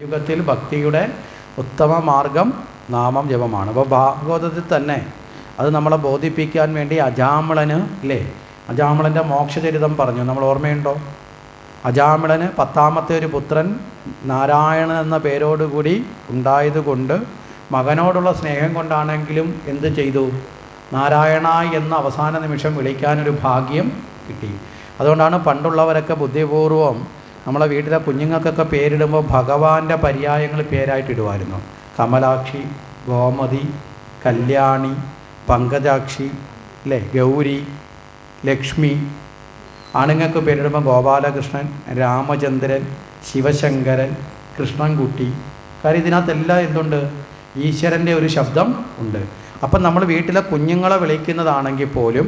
യുഗത്തിൽ ഭക്തിയുടെ ഉത്തമ മാർഗം നാമം ജപമാണ്. അപ്പോൾ ഭാഗവതത്തിൽ തന്നെ അത് നമ്മളെ ബോധിപ്പിക്കാൻ വേണ്ടി അജാമിളന് ഇല്ലേ, അജാമിളൻ്റെ മോക്ഷചരിതം പറഞ്ഞു. നമ്മൾ ഓർമ്മയുണ്ടോ? അജാമിളന് 10ാമത്തെ ഒരു പുത്രൻ നാരായണൻ എന്ന പേരോടുകൂടി ഉണ്ടായതുകൊണ്ട് മകനോടുള്ള സ്നേഹം കൊണ്ടാണെങ്കിലും എന്ത് ചെയ്തു? നാരായണ എന്ന അവസാന നിമിഷം വിളിക്കാനൊരു ഭാഗ്യം കിട്ടി. അതുകൊണ്ടാണ് പണ്ടുള്ളവരൊക്കെ ബുദ്ധിപൂർവം നമ്മളെ വീട്ടിലെ കുഞ്ഞുങ്ങൾക്കൊക്കെ പേരിടുമ്പോൾ ഭഗവാന്റെ പര്യായങ്ങൾ പേരായിട്ടിടുമായിരുന്നു. കമലാക്ഷി, ഗോമതി, കല്യാണി, പങ്കജാക്ഷി, അല്ലേ, ഗൗരി, ലക്ഷ്മി. ആണുങ്ങൾക്ക് പേരിടുമ്പോൾ ഗോപാലകൃഷ്ണൻ, രാമചന്ദ്രൻ, ശിവശങ്കരൻ, കൃഷ്ണൻകുട്ടി. കാര്യം ഇതിനകത്തെല്ലാം എന്തുണ്ട്? ഈശ്വരൻ്റെ ഒരു ശബ്ദം ഉണ്ട്. അപ്പം നമ്മൾ വീട്ടിലെ കുഞ്ഞുങ്ങളെ വിളിക്കുന്നതാണെങ്കിൽ പോലും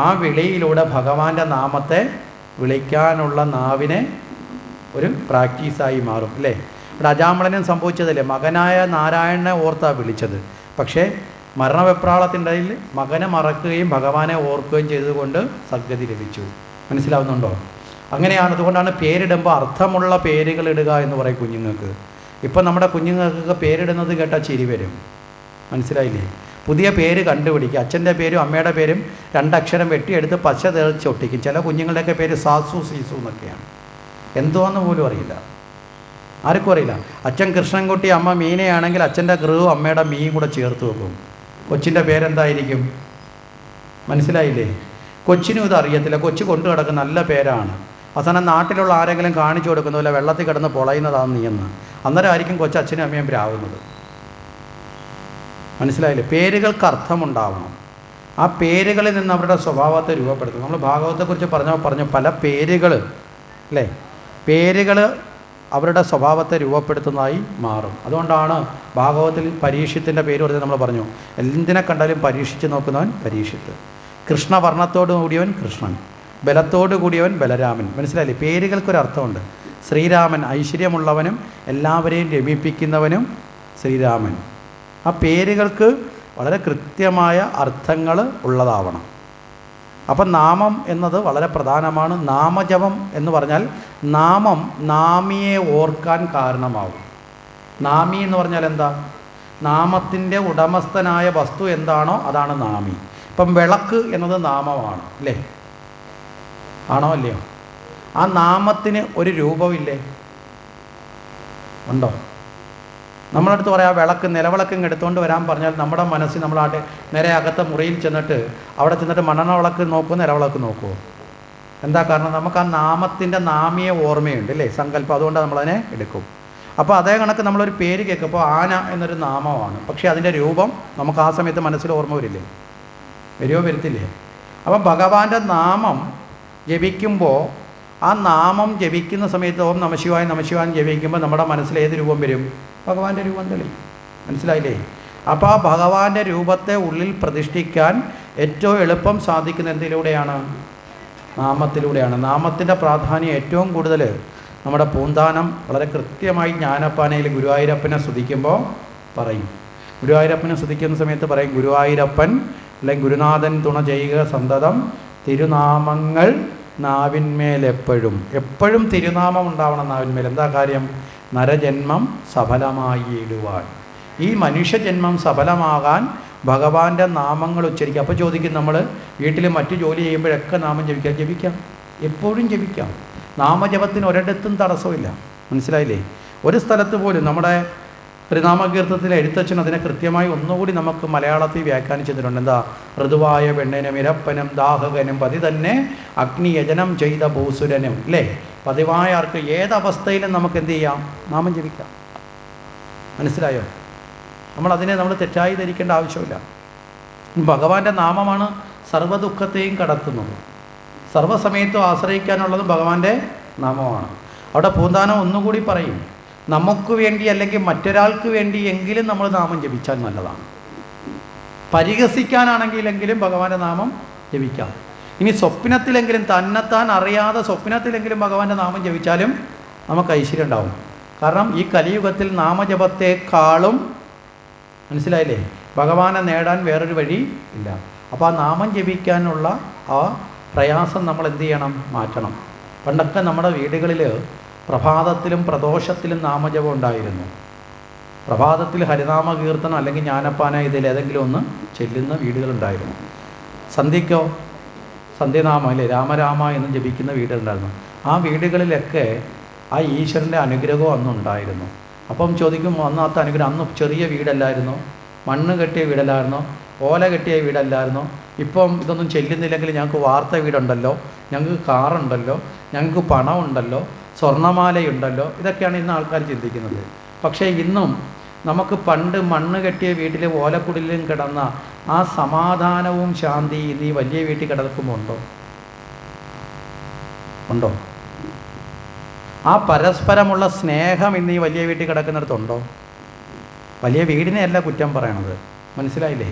ആ വിളിയിലൂടെ ഭഗവാന്റെ നാമത്തെ വിളിക്കാനുള്ള നാവിനെ ഒരു പ്രാക്ടീസായി മാറും, അല്ലേ? ഇവിടെ അജാമിളനും സംഭവിച്ചതല്ലേ, മകനായ നാരായണനെ ഓർത്താണ് വിളിച്ചത്. പക്ഷേ മരണവെപ്രാളത്തിൻ്റെ ഇടയിൽ മകനെ മറക്കുകയും ഭഗവാനെ ഓർക്കുകയും ചെയ്തുകൊണ്ട് സദ്ഗതി ലഭിച്ചു. മനസ്സിലാവുന്നുണ്ടോ? അങ്ങനെയാണ്. അതുകൊണ്ടാണ് പേരിടുമ്പോൾ അർത്ഥമുള്ള പേരുകൾ ഇടുക എന്ന് പറയും കുഞ്ഞുങ്ങൾക്ക്. ഇപ്പം നമ്മുടെ കുഞ്ഞുങ്ങൾക്കൊക്കെ പേരിടുന്നത് കേട്ടാൽ ചിരി വരും. മനസ്സിലായില്ലേ? പുതിയ പേര് കണ്ടുപിടിക്കുക. അച്ഛൻ്റെ പേരും അമ്മയുടെ പേരും 2 അക്ഷരം വെട്ടിയെടുത്ത് പച്ച തേച്ച് ഒട്ടിക്കും. ചില കുഞ്ഞുങ്ങളുടെയൊക്കെ പേര് സാസു സീസു എന്നൊക്കെയാണ്. എന്തുവാന്ന് പോലും അറിയില്ല, ആർക്കും അറിയില്ല. അച്ഛൻ കൃഷ്ണൻകുട്ടി, അമ്മ മീനയാണെങ്കിൽ അച്ഛൻ്റെ കൃവും അമ്മയുടെ മീൻ കൂടെ ചേർത്ത് വെക്കും. കൊച്ചിൻ്റെ പേരെന്തായിരിക്കും? മനസ്സിലായില്ലേ? കൊച്ചിനും ഇത് അറിയത്തില്ല. കൊച്ചു കൊണ്ടു കിടക്കുന്ന നല്ല പേരാണ്. അവസാനം നാട്ടിലുള്ള ആരെങ്കിലും കാണിച്ചു കൊടുക്കുന്നില്ല, വെള്ളത്തിൽ കിടന്ന് പൊളയുന്നതാണ് നീയെന്ന്. അന്നേരം ആയിരിക്കും കൊച്ചച്ഛനും അമ്മയും പ്രാവുന്നത്. മനസ്സിലായില്ലേ? പേരുകൾക്ക് അർത്ഥമുണ്ടാവണം. ആ പേരുകളിൽ നിന്ന് അവരുടെ സ്വഭാവത്തെ രൂപപ്പെടുത്തും. നമ്മൾ ഭാഗവതത്തെക്കുറിച്ച് പറഞ്ഞു പല പേരുകൾ, അല്ലേ, പേരുകൾ അവരുടെ സ്വഭാവത്തെ രൂപപ്പെടുത്തുന്നതായി മാറും. അതുകൊണ്ടാണ് ഭാഗവതത്തിൽ പരീക്ഷത്തിൻ്റെ പേര് പറഞ്ഞ് നമ്മൾ പറഞ്ഞു, എന്തിനെ കണ്ടാലും പരീക്ഷിച്ച് നോക്കുന്നവൻ പരീക്ഷിത്ത്, കൃഷ്ണവർണ്ണത്തോടു കൂടിയവൻ കൃഷ്ണൻ, ബലത്തോടു കൂടിയവൻ ബലരാമൻ. മനസ്സിലായില്ലേ? പേരുകൾക്കൊരർത്ഥമുണ്ട്. ശ്രീരാമൻ ഐശ്വര്യമുള്ളവനും എല്ലാവരെയും രമിപ്പിക്കുന്നവനും ശ്രീരാമൻ. ആ പേരുകൾക്ക് വളരെ കൃത്യമായ അർത്ഥങ്ങൾ ഉള്ളതാവണം. അപ്പം നാമം എന്നത് വളരെ പ്രധാനമാണ്. നാമജപം എന്ന് പറഞ്ഞാൽ നാമം നാമിയെ ഓർക്കാൻ കാരണമാവും. നാമി എന്ന് പറഞ്ഞാൽ എന്താ? നാമത്തിൻ്റെ ഉടമസ്ഥനായ വസ്തു എന്താണോ അതാണ് നാമി. ഇപ്പം വിളക്ക് എന്നത് നാമമാണ്, അല്ലേ? ആണോ അല്ലയോ? ആ നാമത്തിന് ഒരു രൂപമില്ലേ? ഉണ്ടോ? നമ്മളടുത്ത് പറയാം വിളക്ക്, നിലവിളക്കും എടുത്തുകൊണ്ട് വരാൻ പറഞ്ഞാൽ നമ്മുടെ മനസ്സിൽ നമ്മളാട്ടെ നേരെ അകത്തെ മുറിയിൽ ചെന്നിട്ട് അവിടെ ചെന്നിട്ട് മണ്ണെണ്ണ വിളക്ക് നോക്കുമോ നിലവിളക്ക് നോക്കുമോ? എന്താ കാരണം? നമുക്ക് ആ നാമത്തിൻ്റെ നാമിയെ ഓർമ്മയുണ്ട്, അല്ലേ? സങ്കല്പം. അതുകൊണ്ട് നമ്മളതിനെ എടുക്കും. അപ്പോൾ അതേ കണക്ക് നമ്മളൊരു പേര് കേൾക്കുമ്പോൾ ആന എന്നൊരു നാമമാണ്. പക്ഷേ അതിൻ്റെ രൂപം നമുക്ക് ആ സമയത്ത് മനസ്സിൽ ഓർമ്മ വരില്ലേ? വരത്തില്ലേ? അപ്പം ഭഗവാന്റെ നാമം ജപിക്കുമ്പോൾ ആ നാമം ജപിക്കുന്ന സമയത്ത് ഓം നമശിവായ നമശിവാൻ ജപിക്കുമ്പോൾ നമ്മുടെ മനസ്സിൽ ഏത് രൂപം വരും? ഭഗവാന്റെ രൂപം തെളിയും. മനസ്സിലായില്ലേ? അപ്പോൾ ആ ഭഗവാന്റെ രൂപത്തെ ഉള്ളിൽ പ്രതിഷ്ഠിക്കാൻ ഏറ്റവും എളുപ്പം സാധിക്കുന്ന എന്തിലൂടെയാണ്? നാമത്തിലൂടെയാണ്. നാമത്തിൻ്റെ പ്രാധാന്യം ഏറ്റവും കൂടുതൽ നമ്മുടെ പൂന്താനം വളരെ കൃത്യമായി ജ്ഞാനപ്പാനയിൽ ഗുരുവായൂരപ്പനെ സ്തുതിക്കുമ്പോൾ പറയും. ഗുരുവായൂരപ്പനെ സ്തുതിക്കുന്ന സമയത്ത് പറയും, ഗുരുവായൂരപ്പൻ അല്ലെങ്കിൽ ഗുരുനാഥൻ തുണ ചെയ്യുക സന്തതം, തിരുനാമങ്ങൾ നാവിന്മേലെപ്പോഴും. എപ്പോഴും തിരുനാമം ഉണ്ടാവണം നാവിന്മേൽ. എന്താ കാര്യം? നരജന്മം സഫലമായിടുവാൻ. ഈ മനുഷ്യജന്മം സഫലമാകാൻ ഭഗവാന്റെ നാമങ്ങൾ ഉച്ചരിക്കുക. അപ്പോൾ ചോദിക്കും, നമ്മൾ വീട്ടിൽ മറ്റു ജോലി ചെയ്യുമ്പോഴൊക്കെ നാമം ജപിക്കാം. എപ്പോഴും ജപിക്കാം. നാമജപത്തിന് ഒരിടത്തും തടസ്സമില്ല. മനസ്സിലായില്ലേ? ഒരു സ്ഥലത്ത് പോലും നമ്മുടെ ത്രിനാമകീർത്തനത്തിലെ എഴുത്തച്ഛൻ അതിനെ കൃത്യമായി ഒന്നുകൂടി നമുക്ക് മലയാളത്തിൽ വ്യാഖ്യാനിച്ചിട്ടുണ്ട്. എന്താ? ഋതുവായ പെണ്ണിനും ഇരപ്പനും ദാഹകനും പതി തന്നെ അഗ്നിയജനം ചെയ്ത ഭൂസുരനും, അല്ലേ? പതിവായ ആർക്ക് ഏതവസ്ഥയിലും നമുക്ക് എന്ത് ചെയ്യാം? നാമം ജപിക്കാം. മനസ്സിലായോ? നമ്മൾ തെറ്റായി ധരിക്കേണ്ട ആവശ്യമില്ല. ഭഗവാന്റെ നാമമാണ് സർവ്വദുഃഖത്തെയും കടത്തുന്നത്. സർവ്വസമയത്തും ആശ്രയിക്കാനുള്ളതും ഭഗവാന്റെ നാമമാണ്. അവിടെ പൂന്താനം ഒന്നുകൂടി പറയും, നമുക്ക് വേണ്ടി അല്ലെങ്കിൽ മറ്റൊരാൾക്ക് വേണ്ടി എങ്കിലും നമ്മൾ നാമം ജപിച്ചാൽ നല്ലതാണ്. പരിഹസിക്കാനാണെങ്കിലെങ്കിലും ഭഗവാന്റെ നാമം ജപിക്കാം. ഇനി സ്വപ്നത്തിലെങ്കിലും തന്നെത്താൻ അറിയാതെ സ്വപ്നത്തിലെങ്കിലും ഭഗവാന്റെ നാമം ജപിച്ചാലും നമുക്ക് ഐശ്വര്യം ഉണ്ടാവും. കാരണം ഈ കലിയുഗത്തിൽ നാമജപത്തെക്കാളും, മനസ്സിലായില്ലേ, ഭഗവാനെ നേടാൻ വേറൊരു വഴി ഇല്ല. അപ്പോൾ ആ നാമം ജപിക്കാനുള്ള ആ പ്രയാസം നമ്മൾ എന്ത് ചെയ്യണം? മാറ്റണം. പണ്ടൊക്കെ നമ്മുടെ വീടുകളിൽ പ്രഭാതത്തിലും പ്രദോഷത്തിലും നാമജപം ഉണ്ടായിരുന്നു. പ്രഭാതത്തിൽ ഹരിനാമ കീർത്തനം അല്ലെങ്കിൽ ജ്ഞാനപ്പാന ഇതിലേതെങ്കിലും ഒന്ന് ചെല്ലുന്ന വീടുകളുണ്ടായിരുന്നു. സന്ധ്യയ്ക്കോ സന്ധ്യനാമം അല്ലേ രാമരാമ എന്ന് ജപിക്കുന്ന വീടുകളുണ്ടായിരുന്നു. ആ വീടുകളിലൊക്കെ ആ ഈശ്വരൻ്റെ അനുഗ്രഹവും അന്നുണ്ടായിരുന്നു. അപ്പം ചോദിക്കും, അന്നത്തെ അനുഗ്രഹം അന്ന് ചെറിയ വീടല്ലായിരുന്നു, മണ്ണ് കെട്ടിയ വീടല്ലായിരുന്നു, ഓല കെട്ടിയ വീടല്ലായിരുന്നു. ഇപ്പം ഇതൊന്നും ചെല്ലുന്നില്ലെങ്കിൽ ഞങ്ങൾക്ക് വാർത്ത വീടുണ്ടല്ലോ, ഞങ്ങൾക്ക് കാറുണ്ടല്ലോ, ഞങ്ങൾക്ക് പണമുണ്ടല്ലോ, സ്വർണ്ണമാലയുണ്ടല്ലോ. ഇതൊക്കെയാണ് ഇന്ന് ആൾക്കാർ ചിന്തിക്കുന്നത്. പക്ഷേ ഇന്നും നമുക്ക് പണ്ട് മണ്ണ് കെട്ടിയ വീട്ടിൽ ഓലക്കുടിലും കിടന്ന ആ സമാധാനവും ശാന്തി ഇന്ന് ഈ വലിയ വീട്ടിൽ കിടക്കുമ്പോൾ ഉണ്ടോ? ആ പരസ്പരമുള്ള സ്നേഹം ഇന്ന് ഈ വലിയ വീട്ടിൽ കിടക്കുന്നിടത്തുണ്ടോ? വലിയ വീടിനെയല്ല കുറ്റം പറയണത്, മനസ്സിലായില്ലേ?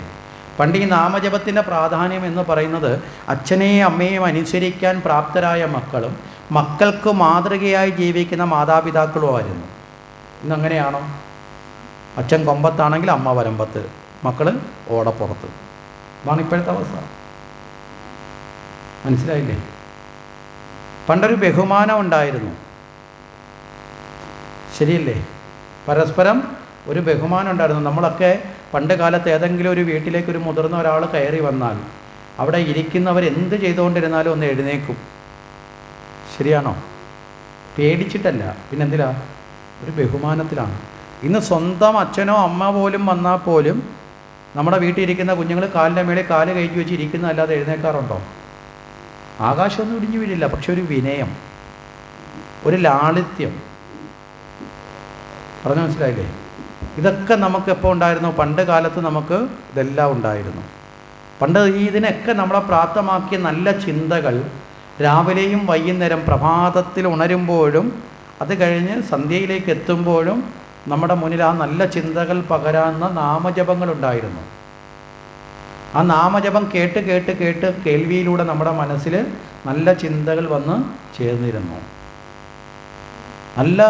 പണ്ട് ഈ നാമജപത്തിൻ്റെ പ്രാധാന്യം എന്ന് പറയുന്നത് അച്ഛനെയും അമ്മയെയും അനുസരിക്കാൻ പ്രാപ്തരായ മക്കളും മക്കൾക്ക് മാതൃകയായി ജീവിക്കുന്ന മാതാപിതാക്കളുമായിരുന്നു. ഇന്നങ്ങനെയാണോ? അച്ഛൻ കൊമ്പത്താണെങ്കിൽ അമ്മ വരമ്പത്ത്, മക്കൾ ഓടപ്പുറത്ത്. ഇതാണ് ഇപ്പോഴത്തെ അവസ്ഥ, മനസ്സിലായില്ലേ? പണ്ടൊരു ബഹുമാനം ഉണ്ടായിരുന്നു, ശരിയല്ലേ? പരസ്പരം ഒരു ബഹുമാനം ഉണ്ടായിരുന്നു. നമ്മളൊക്കെ പണ്ട് കാലത്ത് ഏതെങ്കിലും ഒരു വീട്ടിലേക്ക് ഒരു മുതിർന്ന ഒരാൾ കയറി വന്നാൽ അവിടെ ഇരിക്കുന്നവർ എന്ത് ചെയ്തുകൊണ്ടിരുന്നാലും ഒന്ന് എഴുന്നേക്കും, ശരിയാണോ? പേടിച്ചിട്ടല്ല, പിന്നെന്തിനാ? ഒരു ബഹുമാനത്തിലാണ്. ഇന്ന് സ്വന്തം അച്ഛനോ അമ്മ പോലും വന്നാൽ പോലും നമ്മുടെ വീട്ടിൽ ഇരിക്കുന്ന കുഞ്ഞുങ്ങൾ കാലിൻ്റെ മേളിൽ കാല് കയറ്റി വെച്ച് ഇരിക്കുന്നതല്ലാതെ എഴുന്നേക്കാറുണ്ടോ? ആകാശമൊന്നും ഇടിഞ്ഞു വീഴില്ല, പക്ഷെ ഒരു വിനയം, ഒരു ലാളിത്യം, പറഞ്ഞു മനസ്സിലായില്ലേ? ഇതൊക്കെ നമുക്ക് എപ്പോൾ ഉണ്ടായിരുന്നു? പണ്ട് കാലത്ത് നമുക്ക് ഇതെല്ലാം ഉണ്ടായിരുന്നു. പണ്ട് ഇതിനൊക്കെ നമ്മളെ പ്രാപ്തമാക്കിയ നല്ല ചിന്തകൾ രാവിലെയും വൈകുന്നേരം പ്രഭാതത്തിൽ ഉണരുമ്പോഴും അത് കഴിഞ്ഞ് സന്ധ്യയിലേക്ക് എത്തുമ്പോഴും നമ്മുടെ മുന്നിൽ ആ നല്ല ചിന്തകൾ പകരാവുന്ന നാമജപങ്ങളുണ്ടായിരുന്നു. ആ നാമജപം കേട്ട് കേട്ട് കേട്ട് കേൾവിയിലൂടെ നമ്മുടെ മനസ്സിൽ നല്ല ചിന്തകൾ വന്ന് ചേർന്നിരുന്നു. നല്ല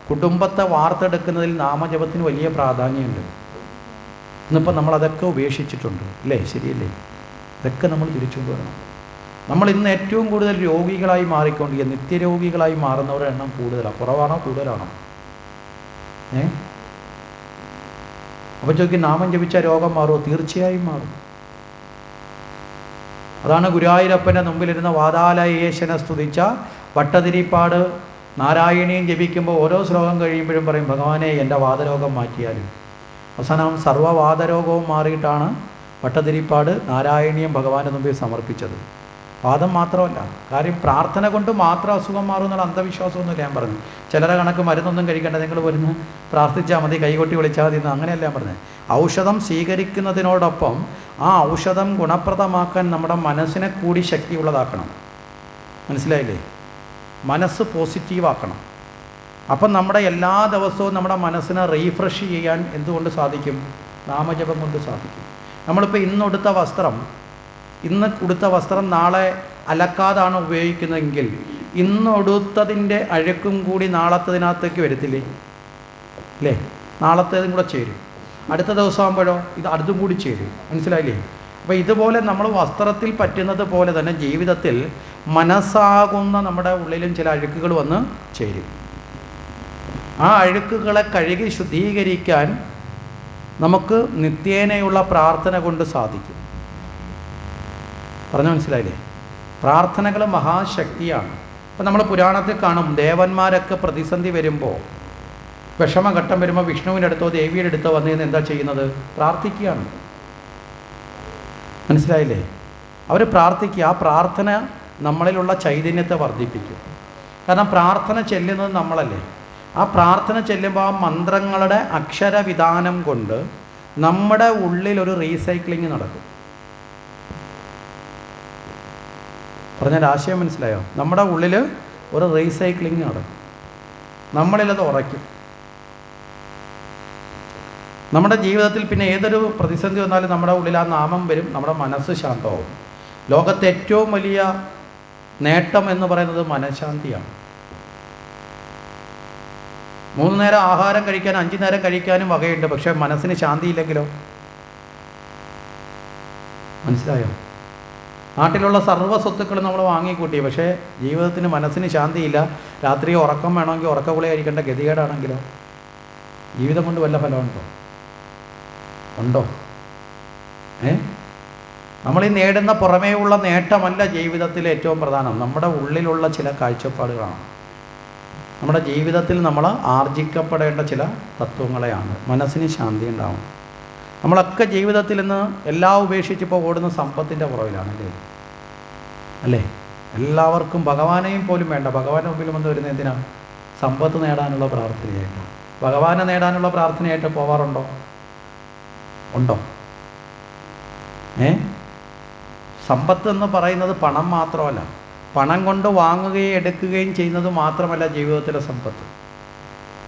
കുടുംബത്തെ വാർത്തെടുക്കുന്നതിൽ നാമജപത്തിന് വലിയ പ്രാധാന്യമുണ്ട്. ഇന്നിപ്പോൾ നമ്മളതൊക്കെ ഉപേക്ഷിച്ചിട്ടുണ്ട്, അല്ലേ? ശരിയല്ലേ? ഇതൊക്കെ നമ്മൾ തിരിച്ചുകൊണ്ട് വരണം. നമ്മൾ ഇന്ന് ഏറ്റവും കൂടുതൽ രോഗികളായി മാറിക്കൊണ്ടിരിക്കുക, നിത്യരോഗികളായി മാറുന്നവരുടെ എണ്ണം കൂടുതലാണ്. കുറവാണോ കൂടുതലാണോ? അപ്പോൾ ചോദിക്കും, നാമം ജപിച്ച രോഗം മാറുമോ? തീർച്ചയായും മാറും. അതാണ് ഗുരുവായൂരപ്പൻ്റെ മുമ്പിലിരുന്ന വാതാലയേശനെ സ്തുതിച്ച വട്ടതിരിപ്പാട് നാരായണീയം ജപിക്കുമ്പോൾ ഓരോ ശ്ലോകം കഴിയുമ്പോഴും പറയും, ഭഗവാനെ എൻ്റെ വാതരോഗം മാറ്റിയാലും. അവസാനം സർവ്വവാതരോഗവും മാറിയിട്ടാണ് വട്ടതിരിപ്പാട് നാരായണീയം ഭഗവാന്റെ മുമ്പിൽ സമർപ്പിച്ചത്. വാദം മാത്രമല്ല, കാര്യം പ്രാർത്ഥന കൊണ്ട് മാത്രം അസുഖം മാറും എന്നുള്ള അന്ധവിശ്വാസമൊന്നുമില്ല ഞാൻ പറഞ്ഞു. ചിലരെ കണക്ക് മരുന്നൊന്നും കഴിക്കേണ്ട, നിങ്ങൾ വരുന്ന പ്രാർത്ഥിച്ചാൽ മതി, കൈകൊട്ടി വിളിച്ചാൽ മതി എന്ന് അങ്ങനെയല്ല ഞാൻ പറഞ്ഞത്. ഔഷധം സ്വീകരിക്കുന്നതിനോടൊപ്പം ആ ഔഷധം ഗുണപ്രദമാക്കാൻ നമ്മുടെ മനസ്സിനെ കൂടി ശക്തിയുള്ളതാക്കണം, മനസ്സിലായില്ലേ? മനസ്സ് പോസിറ്റീവാക്കണം. അപ്പം നമ്മുടെ എല്ലാ ദിവസവും നമ്മുടെ മനസ്സിനെ റീഫ്രഷ് ചെയ്യാൻ എന്തുകൊണ്ട് സാധിക്കും? നാമജപം കൊണ്ട് സാധിക്കും. നമ്മളിപ്പോൾ ഇന്ന് ഉടുത്ത വസ്ത്രം നാളെ അലക്കാതാണ് ഉപയോഗിക്കുന്നതെങ്കിൽ ഇന്ന് ഉടുത്തതിൻ്റെ അഴുക്കും കൂടി നാളത്തതിനകത്തേക്ക് വരത്തില്ലേ? അല്ലേ? നാളത്തേതും കൂടെ ചേരും. അടുത്ത ദിവസം ആകുമ്പോഴോ ഇത് അടുത്തും കൂടി ചേരും, മനസ്സിലായില്ലേ? അപ്പോൾ ഇതുപോലെ നമ്മൾ വസ്ത്രത്തിൽ പറ്റുന്നത് പോലെ തന്നെ ജീവിതത്തിൽ മനസ്സാകുന്ന നമ്മുടെ ഉള്ളിലും ചില അഴുക്കുകൾ വന്ന് ചേരും. ആ അഴുക്കുകളെ കഴുകി ശുദ്ധീകരിക്കാൻ നമുക്ക് നിത്യേനയുള്ള പ്രാർത്ഥന കൊണ്ട് സാധിക്കും. പറഞ്ഞു മനസ്സിലായില്ലേ? പ്രാർത്ഥനകൾ മഹാശക്തിയാണ്. ഇപ്പം നമ്മൾ പുരാണത്തിൽ കാണും, ദേവന്മാരൊക്കെ പ്രതിസന്ധി വരുമ്പോൾ, വിഷമഘട്ടം വരുമ്പോൾ വിഷ്ണുവിൻ്റെ അടുത്തോ ദേവിയുടെ അടുത്തോ വന്നു നിന്ന് എന്താ ചെയ്യുന്നത്? പ്രാർത്ഥിക്കുകയാണ്, മനസ്സിലായില്ലേ? അവർ പ്രാർത്ഥിക്കുക. ആ പ്രാർത്ഥന നമ്മളിലുള്ള ചൈതന്യത്തെ വർദ്ധിപ്പിക്കും. കാരണം പ്രാർത്ഥന ചെല്ലുന്നത് നമ്മളല്ലേ. ആ പ്രാർത്ഥന ചെല്ലുമ്പോൾ ആ മന്ത്രങ്ങളുടെ അക്ഷരവിധാനം കൊണ്ട് നമ്മുടെ ഉള്ളിലൊരു റീസൈക്ലിങ് നടക്കും. പറഞ്ഞാൽ ആശയം മനസ്സിലായോ? നമ്മുടെ ഉള്ളിൽ ഒരു റീസൈക്ലിങ് നടക്കും, നമ്മളിലത് ഉറയ്ക്കും. നമ്മുടെ ജീവിതത്തിൽ പിന്നെ ഏതൊരു പ്രതിസന്ധി വന്നാലും നമ്മുടെ ഉള്ളിൽ ആ നാമം വരും, നമ്മുടെ മനസ്സ് ശാന്തമാവും. ലോകത്തെ ഏറ്റവും വലിയ നേട്ടം എന്ന് പറയുന്നത് മനഃശാന്തിയാണ്. 3 നേരം ആഹാരം കഴിക്കാനും 5 നേരം കഴിക്കാനും വകയുണ്ട്, പക്ഷേ മനസ്സിന് ശാന്തിയില്ലെങ്കിലോ? മനസ്സിലായോ? നാട്ടിലുള്ള സർവ്വ സ്വത്തുക്കളും നമ്മൾ വാങ്ങിക്കൂട്ടി, പക്ഷേ ജീവിതത്തിന് മനസ്സിന് ശാന്തിയില്ല. രാത്രി ഉറക്കം വേണമെങ്കിൽ ഉറക്കഗുളിക കഴിക്കേണ്ട ഗതികേടാണെങ്കിലോ ജീവിതം കൊണ്ട് വല്ല ഫലമുണ്ടോ? ഉണ്ടോ? നമ്മൾ ഈ നേടുന്ന പുറമേ ഉള്ള നേട്ടമല്ല ജീവിതത്തിൽ ഏറ്റവും പ്രധാനം. നമ്മുടെ ഉള്ളിലുള്ള ചില കാഴ്ചപ്പാടുകളാണ്. നമ്മുടെ ജീവിതത്തിൽ നമ്മൾ ആർജിക്കപ്പെടേണ്ട ചില തത്വങ്ങളെയാണ്. മനസ്സിന് ശാന്തി ഉണ്ടാവും. നമ്മളൊക്കെ ജീവിതത്തിൽ നിന്ന് എല്ലാം ഉപേക്ഷിച്ചിപ്പോൾ ഓടുന്ന സമ്പത്തിൻ്റെ പുറകിലാണ്, അല്ലേ? എല്ലാവർക്കും ഭഗവാനെയും പോലും വേണ്ട. ഭഗവാന്റെ മുമ്പിൽ വന്ന് വരുന്നത് എന്തിനാണ്? സമ്പത്ത് നേടാനുള്ള പ്രാർത്ഥനയായിട്ടാണ്. ഭഗവാനെ നേടാനുള്ള പ്രാർത്ഥനയായിട്ട് പോവാറുണ്ടോ? ഉണ്ടോ? സമ്പത്ത് എന്ന് പറയുന്നത് പണം മാത്രമല്ല. പണം കൊണ്ട് വാങ്ങുകയും എടുക്കുകയും ചെയ്യുന്നത് മാത്രമല്ല ജീവിതത്തിലെ സമ്പത്ത്.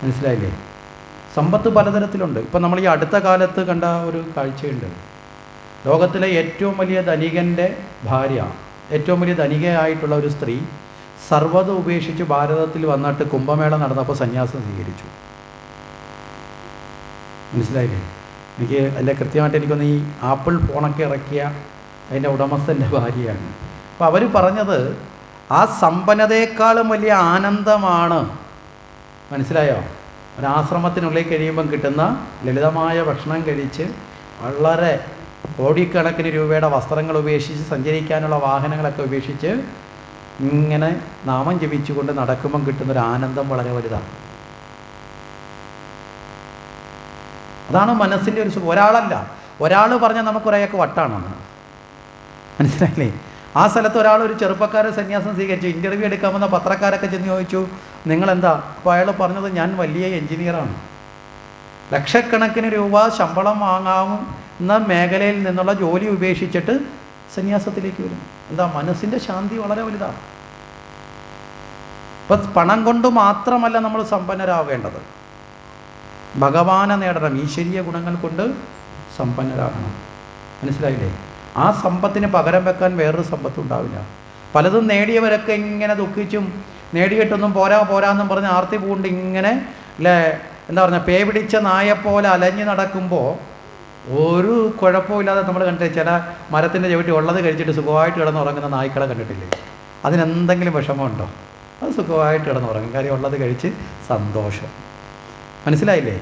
മനസ്സിലായില്ലേ? സമ്പത്ത് പലതരത്തിലുണ്ട്. ഇപ്പം നമ്മൾ ഈ അടുത്ത കാലത്ത് കണ്ട ഒരു കാഴ്ചയുണ്ട്. ലോകത്തിലെ ഏറ്റവും വലിയ ധനികൻ്റെ ഭാര്യ, ഏറ്റവും വലിയ ധനികയായിട്ടുള്ള ഒരു സ്ത്രീ സർവ്വതും ഉപേക്ഷിച്ച് ഭാരതത്തിൽ വന്നിട്ട് കുംഭമേള നടന്നപ്പോൾ സന്യാസം സ്വീകരിച്ചു. മനസ്സിലായില്ലേ? എനിക്ക് അല്ല, കൃത്യമായിട്ട് എനിക്കൊന്ന് ഈ ആപ്പിൾ ഫോണൊക്കെ ഇറക്കിയ അതിൻ്റെ ഉടമസ്ഥൻ്റെ ഭാര്യയാണ്. അപ്പോൾ അവർ പറഞ്ഞത് ആ സമ്പന്നതയേക്കാളും വലിയ ആനന്ദമാണ്, മനസ്സിലായോ, ഒരാശ്രമത്തിനുള്ളിൽ കഴിയുമ്പം കിട്ടുന്ന ലളിതമായ ഭക്ഷണം കഴിച്ച് വളരെ കോടിക്കണക്കിന് രൂപയുടെ വസ്ത്രങ്ങൾ ഉപേക്ഷിച്ച് സഞ്ചരിക്കാനുള്ള വാഹനങ്ങളൊക്കെ ഉപേക്ഷിച്ച് ഇങ്ങനെ നാമം ജപിച്ചുകൊണ്ട് നടക്കുമ്പം കിട്ടുന്നൊരു ആനന്ദം വളരെ വലുതാണ്. അതാണ് മനസ്സിൻ്റെ ഒരു സുഖം. ഒരാളല്ല, ഒരാൾ പറഞ്ഞാൽ നമുക്കൊരേയൊക്കെ വട്ടാണെന്ന്. മനസ്സിലായില്ലേ? ആ സ്ഥലത്ത് ഒരാൾ, ഒരു ചെറുപ്പക്കാരൻ സന്യാസം സ്വീകരിച്ചു. ഇൻ്റർവ്യൂ എടുക്കാൻ വന്ന പത്രക്കാരൊക്കെ ചെന്ന് ചോദിച്ചു, നിങ്ങളെന്താ? അപ്പോൾ അയാൾ പറഞ്ഞത്, ഞാൻ വലിയ എൻജിനീയറാണ്, ലക്ഷക്കണക്കിന് രൂപ ശമ്പളം വാങ്ങാവുന്ന മേഖലയിൽ നിന്നുള്ള ജോലി ഉപേക്ഷിച്ചിട്ട് സന്യാസത്തിലേക്ക് വരുന്നു. എന്താ? മനസ്സിൻ്റെ ശാന്തി വളരെ വലുതാണ്. ഇപ്പം പണം കൊണ്ട് മാത്രമല്ല നമ്മൾ സമ്പന്നരാകേണ്ടത്, ഭഗവാനെ നേടണം, ഈശ്വരീയ ഗുണങ്ങൾ കൊണ്ട് സമ്പന്നരാകണം. മനസ്സിലായില്ലേ? ആ സമ്പത്തിന് പകരം വെക്കാൻ വേറൊരു സമ്പത്തും ഉണ്ടാവില്ല. പലതും നേടിയവരൊക്കെ ഇങ്ങനെ ദുഃഖിച്ചും നേടിയിട്ടൊന്നും പോരാന്നും പറഞ്ഞ് ആർത്തി പൂണ്ട് ഇങ്ങനെ എന്താ പറയുക, പേ പിടിച്ച നായെപ്പോലെ അലഞ്ഞ് നടക്കുമ്പോൾ ഒരു കുഴപ്പമില്ലാതെ നമ്മൾ കണ്ടിട്ടില്ലേ? ചില മരത്തിൻ്റെ ചവിട്ടി ഉള്ളത് കഴിച്ചിട്ട് സുഖമായിട്ട് കിടന്നുറങ്ങുന്ന നായ്ക്കളെ കണ്ടിട്ടില്ലേ? അതിനെന്തെങ്കിലും വിഷമമുണ്ടോ? അത് സുഖമായിട്ട് കിടന്നുറങ്ങും, കാര്യം ഉള്ളത് കഴിച്ച് സന്തോഷം. മനസ്സിലായില്ലേ?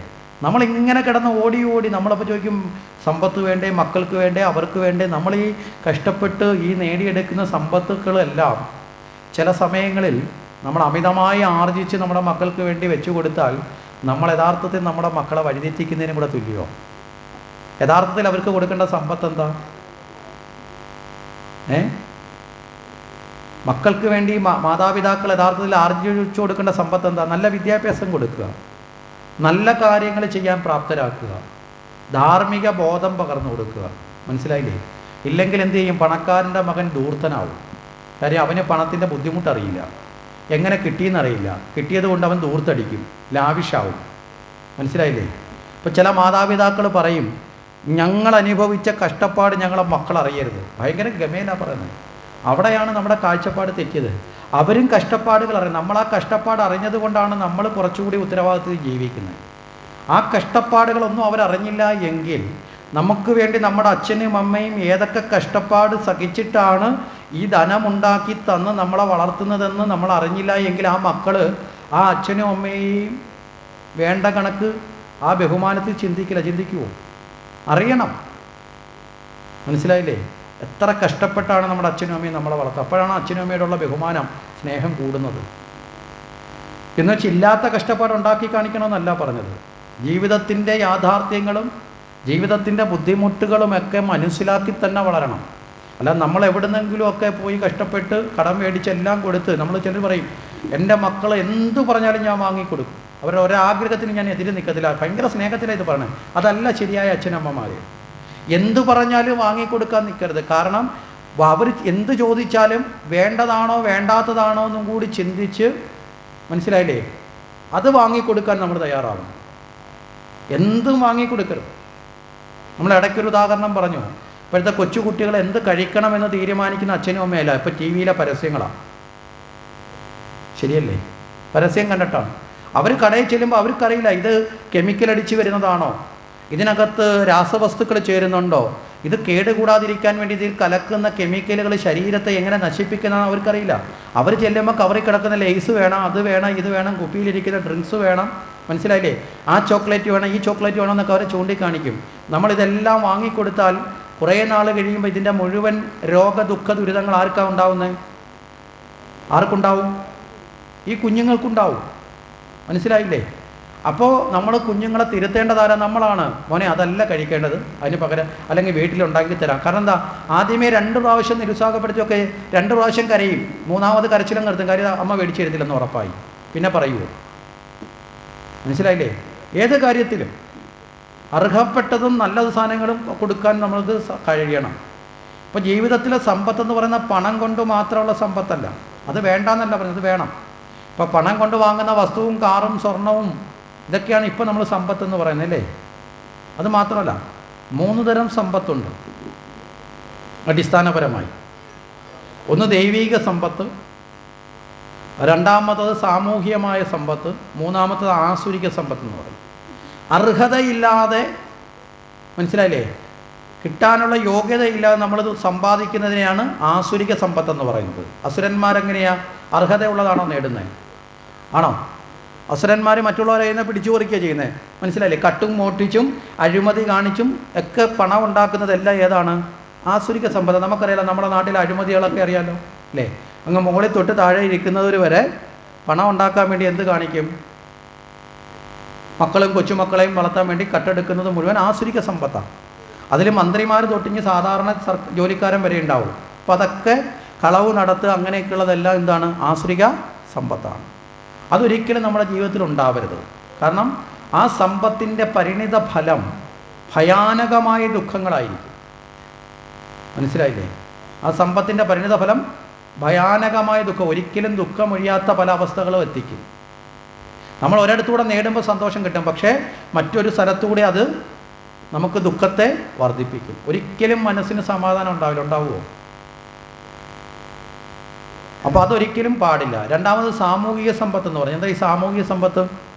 നമ്മളിങ്ങനെ കിടന്ന് ഓടി നമ്മളപ്പോൾ ചോദിക്കും, സമ്പത്ത് വേണ്ടേ, മക്കൾക്ക് വേണ്ടേ, അവർക്ക് വേണ്ടേ? നമ്മൾ ഈ കഷ്ടപ്പെട്ട് ഈ നേടിയെടുക്കുന്ന സമ്പത്തുക്കളെല്ലാം ചില സമയങ്ങളിൽ നമ്മൾ അമിതമായി ആർജിച്ച് നമ്മുടെ മക്കൾക്ക് വേണ്ടി വെച്ചു കൊടുത്താൽ നമ്മൾ യഥാർത്ഥത്തിൽ നമ്മുടെ മക്കളെ വഴിതെറ്റിക്കുന്നതിനും കൂടെ തുല്യമോ? യഥാർത്ഥത്തിൽ അവർക്ക് കൊടുക്കേണ്ട സമ്പത്ത് എന്താ? മക്കൾക്ക് വേണ്ടി മാതാപിതാക്കൾ യഥാർത്ഥത്തിൽ ആർജിച്ചു കൊടുക്കേണ്ട സമ്പത്ത് എന്താ? നല്ല വിദ്യാഭ്യാസം കൊടുക്കുക, നല്ല കാര്യങ്ങൾ ചെയ്യാൻ പ്രാപ്തരാക്കുക, ധാർമ്മിക ബോധം പകർന്നു കൊടുക്കുക. മനസ്സിലായില്ലേ? ഇല്ലെങ്കിൽ എന്ത് ചെയ്യും? പണക്കാരൻ്റെ മകൻ ധൂർത്തനാവും. കാര്യം അവന് പണത്തിൻ്റെ ബുദ്ധിമുട്ടറിയില്ല, എങ്ങനെ കിട്ടിയെന്നറിയില്ല. കിട്ടിയത് കൊണ്ട് അവൻ ധൂർത്തടിക്കും, ലാവിഷാവും. മനസ്സിലായില്ലേ? ഇപ്പോൾ ചില മാതാപിതാക്കൾ പറയും, ഞങ്ങൾ അനുഭവിച്ച കഷ്ടപ്പാട് ഞങ്ങളെ മക്കൾ അറിയരുത്. ഭയങ്കര ഗമേലാണ് പറയുന്നത്. അവിടെയാണ് നമ്മുടെ കാഴ്ചപ്പാട് തെറ്റിയത്. അവരും കഷ്ടപ്പാടുകൾ അറിയാം. നമ്മൾ ആ കഷ്ടപ്പാട് അറിഞ്ഞത് കൊണ്ടാണ് നമ്മൾ കുറച്ചുകൂടി ഉത്തരവാദിത്തത്തിൽ ജീവിക്കുന്നത്. ആ കഷ്ടപ്പാടുകളൊന്നും അവരറിഞ്ഞില്ല എങ്കിൽ നമുക്ക് വേണ്ടി നമ്മുടെ അച്ഛനും അമ്മയും ഏതൊക്കെ കഷ്ടപ്പാട് സഹിച്ചിട്ടാണ് ഈ ധനമുണ്ടാക്കി തന്ന് നമ്മളെ വളർത്തുന്നതെന്ന് നമ്മൾ അറിഞ്ഞില്ല എങ്കിൽ ആ മക്കൾ ആ അച്ഛനും അമ്മയെയും വേണ്ട കണക്ക് ആ ബഹുമാനത്തിൽ ചിന്തിക്കുമോ? അറിയണം. മനസ്സിലായില്ലേ? എത്ര കഷ്ടപ്പെട്ടാണ് നമ്മുടെ അച്ഛനും അമ്മയും നമ്മളെ വളർത്തുക. അപ്പോഴാണ് അച്ഛനും അമ്മയോടുള്ള ബഹുമാനം, സ്നേഹം കൂടുന്നത്. എന്ന് വെച്ചാൽ ഇല്ലാത്ത കഷ്ടപ്പാട് ഉണ്ടാക്കി കാണിക്കണമെന്നല്ല പറഞ്ഞത്. ജീവിതത്തിൻ്റെ യാഥാർത്ഥ്യങ്ങളും ജീവിതത്തിൻ്റെ ബുദ്ധിമുട്ടുകളുമൊക്കെ മനസ്സിലാക്കി തന്നെ വളരണം. അല്ല നമ്മൾ എവിടുന്നെങ്കിലുമൊക്കെ പോയി കഷ്ടപ്പെട്ട് കടം മേടിച്ചെല്ലാം കൊടുത്ത് നമ്മൾ ചിലർ പറയും, എൻ്റെ മക്കൾ എന്തു പറഞ്ഞാലും ഞാൻ വാങ്ങിക്കൊടുക്കും, അവരുടെ ഒരാഗ്രഹത്തിന് ഞാൻ എതിര് നിൽക്കത്തില്ല. ഭയങ്കര സ്നേഹത്തിലാണ് ഇത് പറയണത്. അതല്ല ശരിയായ അച്ഛനമ്മമാർ. എന്തു പറഞ്ഞാലും വാങ്ങിക്കൊടുക്കാൻ നിൽക്കരുത്. കാരണം അവർ എന്ത് ചോദിച്ചാലും വേണ്ടതാണോ വേണ്ടാത്തതാണോ എന്നും കൂടി ചിന്തിച്ച്, മനസ്സിലായില്ലേ, അത് വാങ്ങിക്കൊടുക്കാൻ നമ്മൾ തയ്യാറാവണം. എന്തും വാങ്ങിക്കൊടുക്കരുത്. നമ്മൾ ഇടയ്ക്കൊരു ഉദാഹരണം പറഞ്ഞു. ഇപ്പോഴത്തെ കൊച്ചുകുട്ടികൾ എന്ത് കഴിക്കണമെന്ന് തീരുമാനിക്കുന്ന അച്ഛനും അമ്മയല്ല, ഇപ്പോൾ ടി വിയിലെ പരസ്യങ്ങളാണ്. ശരിയല്ലേ? പരസ്യം കണ്ടിട്ടാണ്. അവർ കടയിൽ ചെല്ലുമ്പോൾ അവർക്കറിയില്ല ഇത് കെമിക്കൽ അടിച്ച് വരുന്നതാണോ, ഇതിനകത്ത് രാസവസ്തുക്കൾ ചേരുന്നുണ്ടോ, ഇത് കേടുകൂടാതിരിക്കാൻ വേണ്ടി ഇതിൽ കലക്കുന്ന കെമിക്കലുകൾ ശരീരത്തെ എങ്ങനെ നശിപ്പിക്കുന്ന അവർക്കറിയില്ല. അവർ ചെല്ലുമ്പോൾ കവറിൽ കിടക്കുന്ന ലേസ് വേണം, അത് വേണം, ഇത് വേണം, കുപ്പിയിലിരിക്കുന്ന ഡ്രിങ്ക്സ് വേണം, മനസ്സിലായില്ലേ, ആ ചോക്ലേറ്റ് വേണം, ഈ ചോക്ലേറ്റ് വേണം എന്നൊക്കെ അവർ ചൂണ്ടിക്കാണിക്കും. നമ്മളിതെല്ലാം വാങ്ങിക്കൊടുത്താൽ കുറേ നാൾ കഴിയുമ്പോൾ ഇതിൻ്റെ മുഴുവൻ രോഗ ദുഃഖ ദുരിതങ്ങൾ ആർക്കാണ് ഉണ്ടാവുന്നത്? ആർക്കുണ്ടാവും? ഈ കുഞ്ഞുങ്ങൾക്കുണ്ടാവും. മനസ്സിലായില്ലേ? അപ്പോൾ നമ്മൾ കുഞ്ഞുങ്ങളെ തിരുത്തേണ്ടതാരാ? നമ്മളാണ്. മോനെ അതല്ല കഴിക്കേണ്ടത്, അതിന് പകരം അല്ലെങ്കിൽ വീട്ടിലുണ്ടാക്കി തരാം. കാരണം എന്താ, ആദ്യമേ 2 പ്രാവശ്യം നിരുത്സാഹപ്പെടുത്തിയൊക്കെ 2 പ്രാവശ്യം കരയും, 3ാമത് കരച്ചിലും നിർത്തും. കാര്യം അമ്മ മേടിച്ചു തരത്തില്ലെന്ന് ഉറപ്പായി. പിന്നെ പറയുമോ? മനസ്സിലായില്ലേ? ഏത് കാര്യത്തിലും അർഹപ്പെട്ടതും നല്ല സാധനങ്ങളും കൊടുക്കാൻ നമ്മൾക്ക് കഴിയണം. ഇപ്പോൾ ജീവിതത്തിലെ സമ്പത്തെന്ന് പറയുന്ന പണം കൊണ്ട് മാത്രമുള്ള സമ്പത്തല്ല, അത് വേണ്ടാന്നല്ല പറഞ്ഞത്, വേണം. ഇപ്പോൾ പണം കൊണ്ട് വാങ്ങുന്ന വസ്തുവും കാറും സ്വർണവും ഇതൊക്കെയാണ് ഇപ്പോൾ നമ്മൾ സമ്പത്തെന്ന് പറയുന്നത്, അല്ലേ? അത് മാത്രമല്ല, 3 തരം സമ്പത്തുണ്ട് അടിസ്ഥാനപരമായി. ഒന്ന് ദൈവീക സമ്പത്ത്, രണ്ടാമത്തത് സാമൂഹികമായ സമ്പത്ത്, മൂന്നാമത്തത് ആസുരിക സമ്പത്ത് എന്ന് പറയും. അർഹതയില്ലാതെ, മനസ്സിലായില്ലേ, കിട്ടാനുള്ള യോഗ്യതയില്ലാതെ നമ്മൾ സമ്പാദിക്കുന്നതിനെയാണ് ആസുരിക സമ്പത്തെന്ന് പറയുന്നത്. അസുരന്മാരെങ്ങനെയാണ്? അർഹതയുള്ളതാണോ നേടുന്നത്? ആണോ? അസുരന്മാർ മറ്റുള്ളവരെ അതിനെ പിടിച്ചു പറിക്കുക ചെയ്യുന്നത്, മനസ്സിലായില്ലേ? കട്ടും മോട്ടിച്ചും അഴിമതി കാണിച്ചും ഒക്കെ പണം ഉണ്ടാക്കുന്നതെല്ലാം ഏതാണ്? ആസുരിക സമ്പത്ത്. നമുക്കറിയാലോ, നമ്മുടെ നാട്ടിലെ അഴിമതികളൊക്കെ അറിയാമല്ലോ, അല്ലേ? അങ്ങ് മുകളിൽ തൊട്ട് താഴെ ഇരിക്കുന്നവർ വരെ പണം ഉണ്ടാക്കാൻ വേണ്ടി എന്ത് കാണിക്കും? മക്കളും കൊച്ചുമക്കളെയും വളർത്താൻ വേണ്ടി കട്ടെടുക്കുന്നത് മുഴുവൻ ആസുരിക സമ്പത്താണ്. അതിൽ മന്ത്രിമാർ തൊട്ടിഞ്ഞ് സാധാരണ ജോലിക്കാരൻ വരെ ഉണ്ടാവും. അപ്പോൾ അതൊക്കെ കളവ് നടത്തുക, അങ്ങനെയൊക്കെയുള്ളതെല്ലാം എന്താണ്? ആസുരിക സമ്പത്താണ്. അതൊരിക്കലും നമ്മുടെ ജീവിതത്തിൽ ഉണ്ടാവരുത്. കാരണം ആ സമ്പത്തിൻ്റെ പരിണിത ഫലം ഭയാനകമായ ദുഃഖങ്ങളായിരിക്കും. മനസ്സിലായില്ലേ? ആ സമ്പത്തിൻ്റെ പരിണിത ഫലം ഭയാനകമായ ദുഃഖം, ഒരിക്കലും ദുഃഖമൊഴിയാത്ത പല അവസ്ഥകളും എത്തിക്കും. നമ്മൾ ഒരിടത്തൂടെ നേടുമ്പോൾ സന്തോഷം കിട്ടും, പക്ഷേ മറ്റൊരു സ്ഥലത്തൂടെ അത് നമുക്ക് ദുഃഖത്തെ വർദ്ധിപ്പിക്കും. ഒരിക്കലും മനസ്സിന് സമാധാനം ഉണ്ടാവില്ല. ഉണ്ടാവുമോ? അപ്പോൾ അതൊരിക്കലും പാടില്ല. രണ്ടാമത് സാമൂഹിക സമ്പത്ത് എന്ന് പറഞ്ഞാൽ എന്താ? ഈ സാമൂഹിക സമ്പത്ത്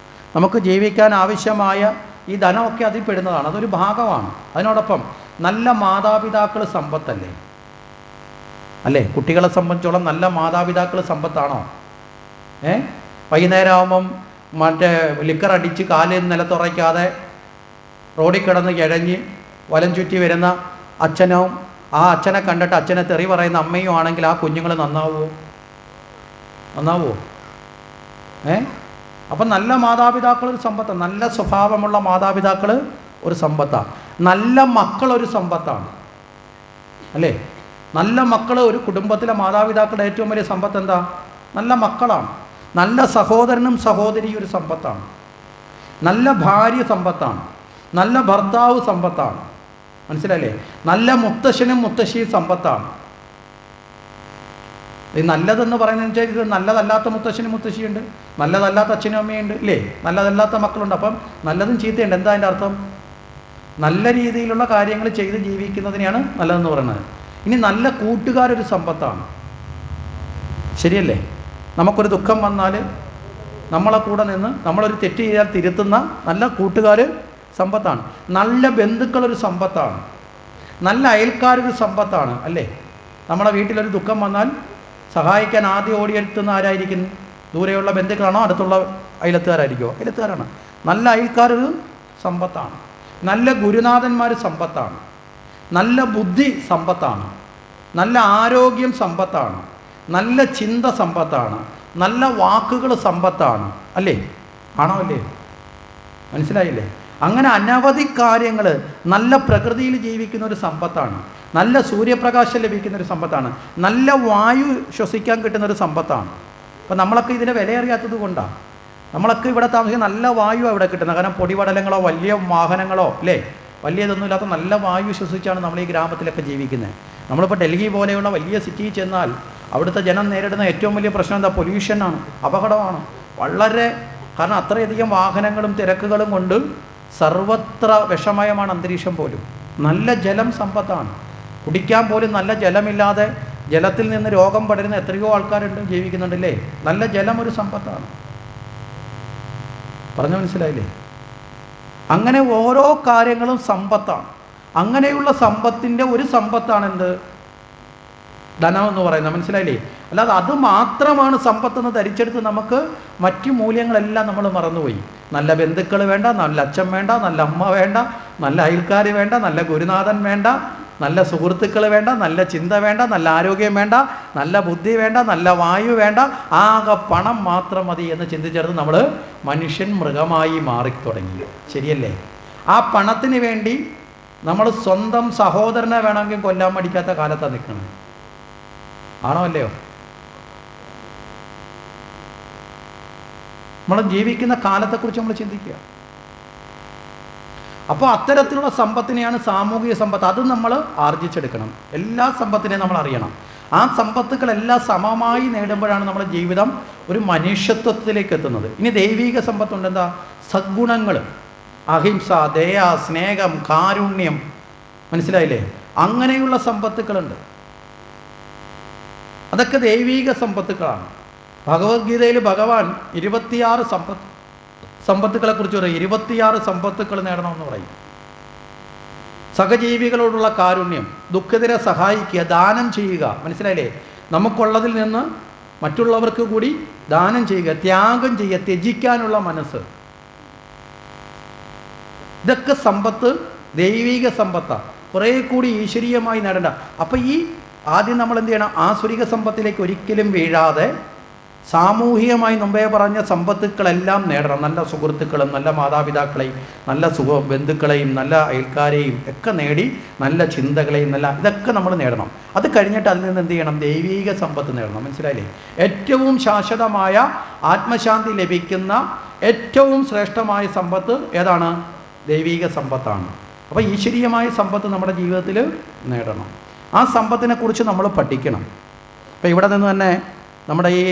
നമുക്ക് ജീവിക്കാൻ ആവശ്യമായ ഈ ധനമൊക്കെ അതിൽ പെടുന്നതാണ്, അതൊരു ഭാഗമാണ്. അതിനോടൊപ്പം നല്ല മാതാപിതാക്കൾ സമ്പത്തല്ലേ? അല്ലേ? കുട്ടികളെ സംബന്ധിച്ചോളം നല്ല മാതാപിതാക്കൾ സമ്പത്താണോ? വൈകുന്നേരം ആകുമ്പം മറ്റേ ലിക്കർ അടിച്ച് കാലിൽ നിലത്തുറയ്ക്കാതെ റോഡിൽ കിടന്ന് കിഴഞ്ഞ് വലം ചുറ്റി വരുന്ന അച്ഛനും ആ അച്ഛനെ കണ്ടിട്ട് അച്ഛനെ തെറി പറയുന്ന അമ്മയും ആണെങ്കിൽ ആ കുഞ്ഞുങ്ങൾ നന്നാവുമോ? അപ്പം നല്ല മാതാപിതാക്കൾ ഒരു സമ്പത്താണ്. നല്ല സ്വഭാവമുള്ള മാതാപിതാക്കൾ ഒരു സമ്പത്താണ്. നല്ല മക്കളൊരു സമ്പത്താണ്, അല്ലേ? നല്ല മക്കൾ, ഒരു കുടുംബത്തിലെ മാതാപിതാക്കളുടെ ഏറ്റവും വലിയ സമ്പത്ത് എന്താ? നല്ല മക്കളാണ്. നല്ല സഹോദരനും സഹോദരിയും ഒരു സമ്പത്താണ്. നല്ല ഭാര്യ സമ്പത്താണ്. നല്ല ഭർത്താവ് സമ്പത്താണ്. മനസ്സിലല്ലേ? നല്ല മുത്തശ്ശനും മുത്തശ്ശിയും സമ്പത്താണ്. ഈ നല്ലതെന്ന് പറയുന്നത് വെച്ചാൽ ഇത് നല്ലതല്ലാത്ത മുത്തശ്ശനും മുത്തശ്ശിയുണ്ട്, നല്ലതല്ലാത്ത അച്ഛനും അമ്മയുണ്ട്, ഇല്ലേ? നല്ലതല്ലാത്ത മക്കളുണ്ട്. അപ്പം നല്ലതും ചീത്തയുണ്ട്. എന്താ അതിൻ്റെ അർത്ഥം? നല്ല രീതിയിലുള്ള കാര്യങ്ങൾ ചെയ്ത് ജീവിക്കുന്നതിനെയാണ് നല്ലതെന്ന് പറയുന്നത്. ഇനി നല്ല കൂട്ടുകാരൊരു സമ്പത്താണ്, ശരിയല്ലേ? നമുക്കൊരു ദുഃഖം വന്നാൽ നമ്മളെ കൂടെ നിന്ന് നമ്മളൊരു തെറ്റ് ചെയ്താൽ തിരുത്തുന്ന നല്ല കൂട്ടുകാർ സമ്പത്താണ്. നല്ല ബന്ധുക്കളൊരു സമ്പത്താണ്. നല്ല അയൽക്കാരൊരു സമ്പത്താണ്, അല്ലേ? നമ്മുടെ വീട്ടിലൊരു ദുഃഖം വന്നാൽ സഹായിക്കാൻ ആദ്യം ഓടിയെത്തുന്ന ആരായിരിക്കും? ദൂരെയുള്ള ബന്ധുക്കളാണോ അടുത്തുള്ള അയലത്തുകാരായിരിക്കുമോ? അയലത്തുകാരാണ്. നല്ല അയൽക്കാരൊരു സമ്പത്താണ്. നല്ല ഗുരുനാഥന്മാർ സമ്പത്താണ്. നല്ല ബുദ്ധി സമ്പത്താണ്. നല്ല ആരോഗ്യം സമ്പത്താണ്. നല്ല ചിന്ത സമ്പത്താണ്. നല്ല വാക്കുകൾ സമ്പത്താണ്, അല്ലേ? ആണോ? അല്ലേ? മനസ്സിലായില്ലേ? അങ്ങനെ അനവധി കാര്യങ്ങൾ. നല്ല പ്രകൃതിയിൽ ജീവിക്കുന്ന ഒരു സമ്പത്താണ്. നല്ല സൂര്യപ്രകാശം ലഭിക്കുന്നൊരു സമ്പത്താണ്. നല്ല വായു ശ്വസിക്കാൻ കിട്ടുന്നൊരു സമ്പത്താണ്. അപ്പോൾ നമ്മളൊക്കെ ഇതിൻ്റെ വിലയറിയാത്തത് കൊണ്ടാണ്. നമ്മളൊക്കെ ഇവിടെ താമസിക്കുന്ന നല്ല വായു അവിടെ കിട്ടുന്നത്. കാരണം പൊടിപടലങ്ങളോ വലിയ വാഹനങ്ങളോ, അല്ലേ, വലിയതൊന്നും ഇല്ലാത്ത നല്ല വായു ശ്വസിച്ചാണ് നമ്മൾ ഈ ഗ്രാമത്തിലൊക്കെ ജീവിക്കുന്നത്. നമ്മളിപ്പോൾ ഡൽഹി പോലെയുള്ള വലിയ സിറ്റിയിൽ ചെന്നാൽ അവിടുത്തെ ജനം നേരിടുന്ന ഏറ്റവും വലിയ പ്രശ്നം എന്താ? പൊല്യൂഷനാണ്, അപകടമാണ്. വളരെ, കാരണം അത്രയധികം വാഹനങ്ങളും തിരക്കുകളും കൊണ്ട് സർവത്ര വിഷമയമാണ് അന്തരീക്ഷം പോലും. നല്ല ജലം സമ്പത്താണ്. കുടിക്കാൻ പോലും നല്ല ജലമില്ലാതെ ജലത്തിൽ നിന്ന് രോഗം പടരുന്ന എത്രയോ ആൾക്കാരുണ്ട്, ജീവിക്കുന്നുണ്ടല്ലേ? നല്ല ജലം ഒരു സമ്പത്താണ്. പറഞ്ഞു മനസ്സിലായില്ലേ? അങ്ങനെ ഓരോ കാര്യങ്ങളും സമ്പത്താണ്. അങ്ങനെയുള്ള സമ്പത്തിൻ്റെ ഒരു സമ്പത്താണ് എന്ത്? ധനം എന്ന് പറയുന്നത്. മനസ്സിലായില്ലേ? അല്ലാതെ അത് മാത്രമാണ് സമ്പത്തെന്ന് ധരിച്ചെടുത്ത് നമുക്ക് മറ്റു മൂല്യങ്ങളെല്ലാം നമ്മൾ മറന്നുപോയി. നല്ല ബന്ധുക്കൾ വേണ്ട, നല്ല അച്ഛൻ വേണ്ട, നല്ല അമ്മ വേണ്ട, നല്ല അയൽക്കാർ വേണ്ട, നല്ല ഗുരുനാഥൻ വേണ്ട, നല്ല സുഹൃത്തുക്കൾ വേണ്ട, നല്ല ചിന്ത വേണ്ട, നല്ല ആരോഗ്യം വേണ്ട, നല്ല ബുദ്ധി വേണ്ട, നല്ല വായു വേണ്ട, ആകെ പണം മാത്രം മതി എന്ന് ചിന്തിച്ചെടുത്ത് നമ്മൾ മനുഷ്യൻ മൃഗമായി മാറി തുടങ്ങി. ശരിയല്ലേ? ആ പണത്തിന് വേണ്ടി നമ്മൾ സ്വന്തം സഹോദരനെ വേണമെങ്കിൽ കൊല്ലാൻ മടിക്കാത്ത കാലത്താണ് നിൽക്കുന്നത്. ആണോ അല്ലയോ? നമ്മൾ ജീവിക്കുന്ന കാലത്തെക്കുറിച്ച് നമ്മൾ ചിന്തിക്കുക. അപ്പോൾ അത്തരത്തിലുള്ള സമ്പത്തിനെയാണ് സാമൂഹിക സമ്പത്ത്. അത് നമ്മൾ ആർജിച്ചെടുക്കണം. എല്ലാ സമ്പത്തിനെയും നമ്മൾ അറിയണം. ആ സമ്പത്തുകളെല്ലാം സമമായി നേടുമ്പോഴാണ് നമ്മുടെ ജീവിതം ഒരു മനുഷ്യത്വത്തിലേക്ക് എത്തുന്നത്. ഇനി ദൈവിക സമ്പത്തുണ്ട്. എന്താ? സദ്ഗുണങ്ങൾ, അഹിംസ, ദയ, സ്നേഹം, കാരുണ്യം. മനസ്സിലായില്ലേ? അങ്ങനെയുള്ള സമ്പത്തുക്കളുണ്ട്. അതൊക്കെ ദൈവിക സമ്പത്തുക്കളാണ്. ഭഗവത്ഗീതയിൽ ഭഗവാൻ 26 സമ്പത്തുക്കളെ കുറിച്ച് പറയും. 26 സമ്പത്തുക്കൾ നേടണമെന്ന് പറയും. സഹജീവികളോടുള്ള കാരുണ്യം, ദുഃഖിതരെ സഹായിക്കുക, ദാനം ചെയ്യുക. മനസ്സിലായില്ലേ? നമുക്കുള്ളതിൽ നിന്ന് മറ്റുള്ളവർക്ക് കൂടി ദാനം ചെയ്യുക, ത്യാഗം ചെയ്യുക, ത്യജിക്കാനുള്ള മനസ്സ്. ഇതൊക്കെ സമ്പത്ത്, ദൈവിക സമ്പത്താണ്. കുറേ കൂടി ഈശ്വരീയമായി നേടേണ്ട. അപ്പം ഈ ആദ്യം നമ്മൾ എന്ത് ചെയ്യണം? ആസുരിക സമ്പത്തിലേക്ക് ഒരിക്കലും വീഴാതെ സാമൂഹികമായി മുമ്പേ പറഞ്ഞ സമ്പത്തുക്കളെല്ലാം നേടണം. നല്ല സുഹൃത്തുക്കളും നല്ല മാതാപിതാക്കളെയും നല്ല ബന്ധുക്കളെയും നല്ല അയൽക്കാരെയും ഒക്കെ നേടി നല്ല ചിന്തകളെയും ഇതൊക്കെ നമ്മൾ നേടണം. അത് കഴിഞ്ഞിട്ട് അതിൽ നിന്ന് എന്ത് ചെയ്യണം? ദൈവിക സമ്പത്ത് നേടണം. മനസ്സിലായില്ലേ? ഏറ്റവും ശാശ്വതമായ ആത്മശാന്തി ലഭിക്കുന്ന ഏറ്റവും ശ്രേഷ്ഠമായ സമ്പത്ത് ഏതാണ്? ദൈവിക സമ്പത്താണ്. അപ്പോൾ ഈശ്വരീയമായ സമ്പത്ത് നമ്മുടെ ജീവിതത്തിൽ നേടണം. ആ സമ്പത്തിനെക്കുറിച്ച് നമ്മൾ പഠിക്കണം. അപ്പോൾ ഇവിടെ നിന്ന് തന്നെ നമ്മുടെ ഈ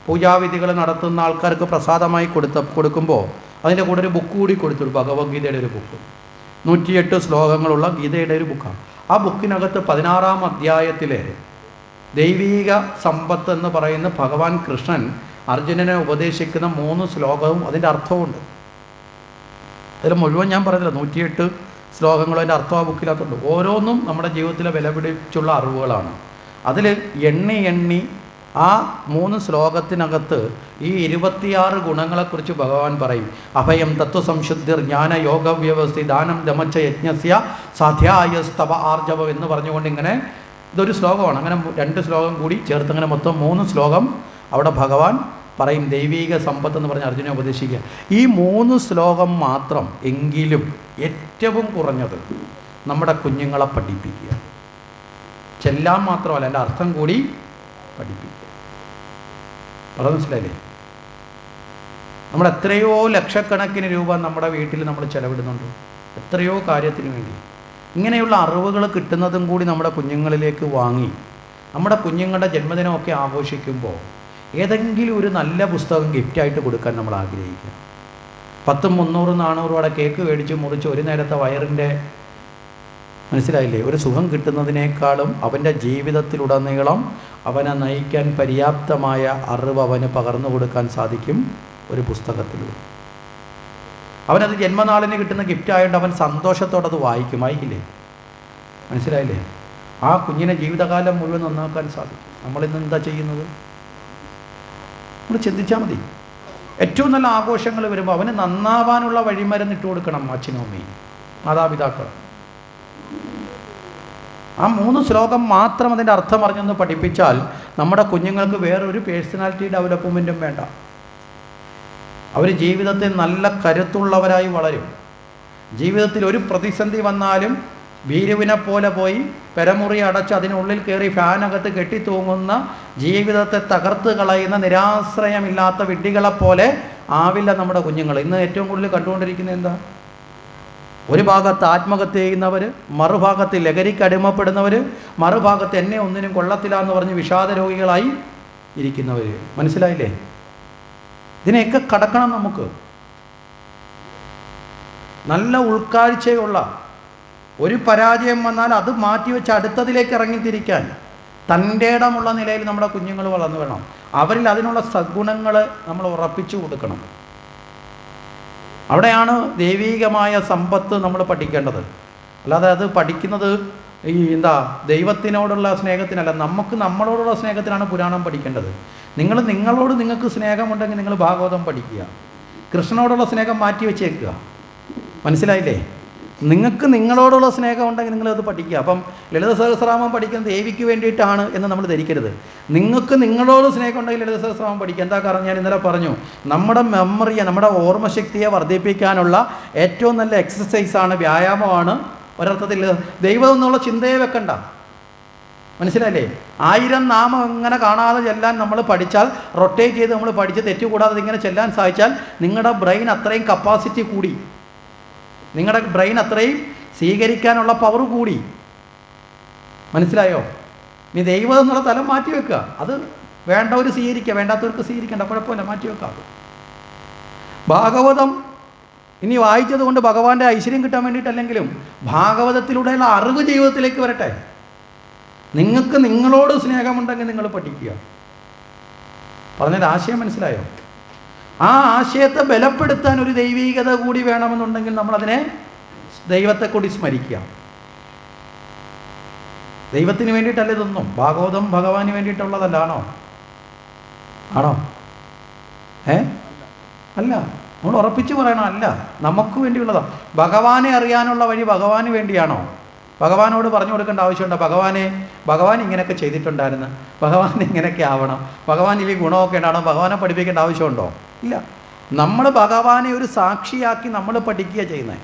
പൂജാവിധികൾ നടത്തുന്ന ആൾക്കാർക്ക് പ്രസാദമായി കൊടുക്കുമ്പോൾ അതിൻ്റെ കൂടെ ഒരു ബുക്ക് കൂടി കൊടുത്തു. ഭഗവത്ഗീതയുടെ ഒരു ബുക്ക്, 108 ശ്ലോകങ്ങളുള്ള ഗീതയുടെ ഒരു ബുക്കാണ്. ആ ബുക്കിനകത്ത് 16-ാം അധ്യായത്തിലെ ദൈവീക സമ്പത്ത് എന്ന് പറയുന്ന ഭഗവാൻ കൃഷ്ണൻ അർജുനനെ ഉപദേശിക്കുന്ന 3 ശ്ലോകവും അതിൻ്റെ അർത്ഥവുമുണ്ട്. അതിൽ മുഴുവൻ ഞാൻ പറഞ്ഞില്ല, 108 ശ്ലോകങ്ങളും അതിൻ്റെ അർത്ഥം ആ ബുക്കിനകത്തുണ്ട്. ഓരോന്നും നമ്മുടെ ജീവിതത്തിലെ വിലപിടിച്ചുള്ള അറിവുകളാണ്. അതിൽ എണ്ണി ആ 3 ശ്ലോകത്തിനകത്ത് ഈ 26 ഗുണങ്ങളെക്കുറിച്ച് ഭഗവാൻ പറയും. അഭയം, തത്വസംശുദ്ധിർ, ജ്ഞാന, യോഗ വ്യവസ്ഥി, ദാനം, ദമച്ച, യജ്ഞസ്യ, സാധ്യായ, സ്തവ, ആർജവം എന്ന് പറഞ്ഞുകൊണ്ട് ഇങ്ങനെ ഇതൊരു ശ്ലോകമാണ്. അങ്ങനെ 2 ശ്ലോകം കൂടി ചേർത്ത് അങ്ങനെ മൊത്തം 3 ശ്ലോകം അവിടെ ഭഗവാൻ പറയും. ദൈവീക സമ്പത്ത് എന്ന് പറഞ്ഞ് അർജുനെ ഉപദേശിക്കുക. ഈ 3 ശ്ലോകം മാത്രം എങ്കിലും ഏറ്റവും കുറഞ്ഞത് നമ്മുടെ കുഞ്ഞുങ്ങളെ പഠിപ്പിക്കുക. ചെല്ലാൻ മാത്രമല്ല, എൻ്റെ അർത്ഥം കൂടി പഠിപ്പിക്കുക. അത് മനസ്സിലായില്ലേ? നമ്മൾ എത്രയോ ലക്ഷക്കണക്കിന് രൂപ നമ്മുടെ വീട്ടിൽ നമ്മൾ ചെലവിടുന്നുണ്ട്, എത്രയോ കാര്യത്തിന് വേണ്ടി. ഇങ്ങനെയുള്ള അറിവുകൾ കിട്ടുന്നതും കൂടി നമ്മുടെ കുഞ്ഞുങ്ങളിലേക്ക് വാങ്ങി നമ്മുടെ കുഞ്ഞുങ്ങളുടെ ജന്മദിനമൊക്കെ ആഘോഷിക്കുമ്പോൾ ഏതെങ്കിലും ഒരു നല്ല പുസ്തകം ഗിഫ്റ്റായിട്ട് കൊടുക്കാൻ നമ്മൾ ആഗ്രഹിക്കുക. 10, 300, 400 രൂപയുടെ കേക്ക് മേടിച്ച് മുറിച്ച് ഒരു നേരത്തെ വയറിൻ്റെ, മനസ്സിലായില്ലേ, ഒരു സുഖം കിട്ടുന്നതിനേക്കാളും അവൻ്റെ ജീവിതത്തിലുടനീളം അവനെ നയിക്കാൻ പര്യാപ്തമായ അറിവ് അവന് പകർന്നു കൊടുക്കാൻ സാധിക്കും ഒരു പുസ്തകത്തിലൂടെ. അവനത് ജന്മനാളിന് കിട്ടുന്ന ഗിഫ്റ്റായതുകൊണ്ട് അവൻ സന്തോഷത്തോടെ അത് വായിക്കില്ലേ? മനസ്സിലായില്ലേ? ആ കുഞ്ഞിനെ ജീവിതകാലം മുഴുവൻ നന്നാക്കാൻ സാധിക്കും. നമ്മളിന്ന് എന്താ ചെയ്യുന്നത്? നമ്മൾ ചിന്തിച്ചാൽ മതി. ഏറ്റവും നല്ല ആഘോഷങ്ങൾ വരുമ്പോൾ അവന് നന്നാവാനുള്ള വഴിമരുന്ന് ഇട്ട് കൊടുക്കണം അച്ഛനും അമ്മയും മാതാപിതാക്കൾ. ആ 3 ശ്ലോകം മാത്രം അതിൻ്റെ അർത്ഥം അറിഞ്ഞൊന്ന് പഠിപ്പിച്ചാൽ നമ്മുടെ കുഞ്ഞുങ്ങൾക്ക് വേറൊരു പേഴ്സണാലിറ്റി ഡെവലപ്മെൻറ്റും വേണ്ട. അവർ ജീവിതത്തിൽ നല്ല കരുത്തുള്ളവരായി വളരും. ജീവിതത്തിൽ ഒരു പ്രതിസന്ധി വന്നാലും ഭീരുവിനെ പോലെ പോയി പെരമുറി അടച്ച് അതിനുള്ളിൽ കയറി ഫാനകത്ത് കെട്ടിത്തൂങ്ങുന്ന, ജീവിതത്തെ തകർത്ത് കളയുന്ന നിരാശ്രയമില്ലാത്ത വിഡ്ഢികളെപ്പോലെ ആവില്ല നമ്മുടെ കുഞ്ഞുങ്ങൾ. ഇന്ന് ഏറ്റവും കൂടുതൽ കണ്ടുകൊണ്ടിരിക്കുന്നത് എന്താ? ഒരു ഭാഗത്ത് ആത്മഹത്യ ചെയ്യുന്നവർ, മറുഭാഗത്ത് ലഹരിക്ക് അടിമപ്പെടുന്നവർ, മറുഭാഗത്ത് എന്നെ ഒന്നിനും കൊള്ളത്തില്ല എന്ന് പറഞ്ഞ് വിഷാദ രോഗികളായി ഇരിക്കുന്നവർ. മനസ്സിലായില്ലേ? ഇതിനെയൊക്കെ കടക്കണം. നമുക്ക് നല്ല ഉൾക്കാഴ്ചയുള്ള, ഒരു പരാജയം വന്നാൽ അത് മാറ്റിവെച്ച് അടുത്തതിലേക്ക് ഇറങ്ങിത്തിരിക്കാൻ തൻ്റെ ഇടമുള്ള നിലയിൽ നമ്മുടെ കുഞ്ഞുങ്ങൾ വളർന്നു വേണം. അവരിൽ അതിനുള്ള സദ്ഗുണങ്ങൾ നമ്മൾ ഉറപ്പിച്ചു കൊടുക്കണം. അവിടെയാണ് ദൈവീകമായ സമ്പത്ത് നമ്മൾ പഠിക്കേണ്ടത്. അല്ലാതെ അത് പഠിക്കുന്നത് ദൈവത്തിനോടുള്ള സ്നേഹത്തിനല്ല, നമുക്ക് നമ്മളോടുള്ള സ്നേഹത്തിനാണ് പുരാണം പഠിക്കേണ്ടത്. നിങ്ങൾക്ക് സ്നേഹമുണ്ടെങ്കിൽ നിങ്ങൾ ഭാഗവതം പഠിക്കുക. കൃഷ്ണനോടുള്ള സ്നേഹം മാറ്റി വെച്ചേക്കുക. മനസ്സിലായില്ലേ? നിങ്ങൾക്ക് നിങ്ങളോടുള്ള സ്നേഹം ഉണ്ടെങ്കിൽ നിങ്ങളത് പഠിക്കുക. അപ്പം ലളിത സഹസ്രനാമം പഠിക്കുന്നത് ദേവിക്ക് വേണ്ടിയിട്ടാണ് എന്ന് നമ്മൾ ധരിക്കരുത്. നിങ്ങൾക്ക് നിങ്ങളോട് സ്നേഹം ഉണ്ടെങ്കിൽ ലളിത സഹസ്രനാമം പഠിക്കുക. എന്താ കാരണം ഞാൻ ഇന്നലെ പറഞ്ഞു, നമ്മുടെ മെമ്മറിയെ, നമ്മുടെ ഓർമ്മശക്തിയെ വർദ്ധിപ്പിക്കാനുള്ള ഏറ്റവും നല്ല എക്സസൈസാണ്, വ്യായാമമാണ് ഒരർത്ഥത്തിൽ. ദൈവം എന്നുള്ള ചിന്തയെ വെക്കണ്ട. മനസ്സിലായില്ലേ? 1000 നാമം ഇങ്ങനെ കാണാതെ ചെല്ലാൻ നമ്മൾ പഠിച്ചാൽ, റൊട്ടേറ്റ് ചെയ്ത് നമ്മൾ പഠിച്ച് തെറ്റുകൂടാതെ ഇങ്ങനെ ചെല്ലാൻ സാധിച്ചാൽ നിങ്ങളുടെ ബ്രെയിൻ അത്രയും കപ്പാസിറ്റി കൂടി, നിങ്ങളുടെ ബ്രെയിൻ അത്രയും സ്വീകരിക്കാനുള്ള പവർ കൂടി. മനസ്സിലായോ? നീ ദൈവം എന്നുള്ള തലം മാറ്റി വെക്കുക. അത് വേണ്ടവർ സ്വീകരിക്കുക, വേണ്ടാത്തവർക്ക് സ്വീകരിക്കേണ്ട, കുഴപ്പമില്ല, മാറ്റി വെക്കാം. ഭാഗവതം ഇനി വായിച്ചത് കൊണ്ട് ഭഗവാന്റെ ഐശ്വര്യം കിട്ടാൻ വേണ്ടിയിട്ടല്ലെങ്കിലും ഭാഗവതത്തിലൂടെയുള്ള അറിവ് ജീവിതത്തിലേക്ക് വരട്ടെ. നിങ്ങൾക്ക് നിങ്ങളോട് സ്നേഹമുണ്ടെങ്കിൽ നിങ്ങൾ പഠിക്കുക. പറഞ്ഞൊരു ആശയം മനസ്സിലായോ? ആ ആശയത്തെ ബലപ്പെടുത്താൻ ഒരു ദൈവീകത കൂടി വേണമെന്നുണ്ടെങ്കിൽ നമ്മളതിനെ, ദൈവത്തെ കൂടി സ്മരിക്കുക. ദൈവത്തിന് വേണ്ടിയിട്ടല്ല ഇതൊന്നും. ഭാഗവതം ഭഗവാന് വേണ്ടിയിട്ടുള്ളതല്ലാണോ? ആണോ? അല്ല. നമ്മൾ ഉറപ്പിച്ച് പറയണം, അല്ല, നമുക്ക് വേണ്ടിയുള്ളതാണ്. ഭഗവാനെ അറിയാനുള്ള വഴി ഭഗവാന് വേണ്ടിയാണോ? ഭഗവാനോട് പറഞ്ഞു കൊടുക്കേണ്ട ആവശ്യമുണ്ടോ? ഭഗവാൻ ഇങ്ങനെയൊക്കെ ചെയ്തിട്ടുണ്ടായിരുന്നു, ഭഗവാൻ ഇങ്ങനെയൊക്കെ ആവണം, ഭഗവാൻ ഈ ഗുണമൊക്കെ ഉണ്ടാവണം, ഭഗവാനെ പഠിപ്പിക്കേണ്ട ആവശ്യമുണ്ടോ? ഇല്ല. നമ്മൾ ഭഗവാനെ ഒരു സാക്ഷിയാക്കി നമ്മൾ പഠിക്കുക ചെയ്യുന്നത്.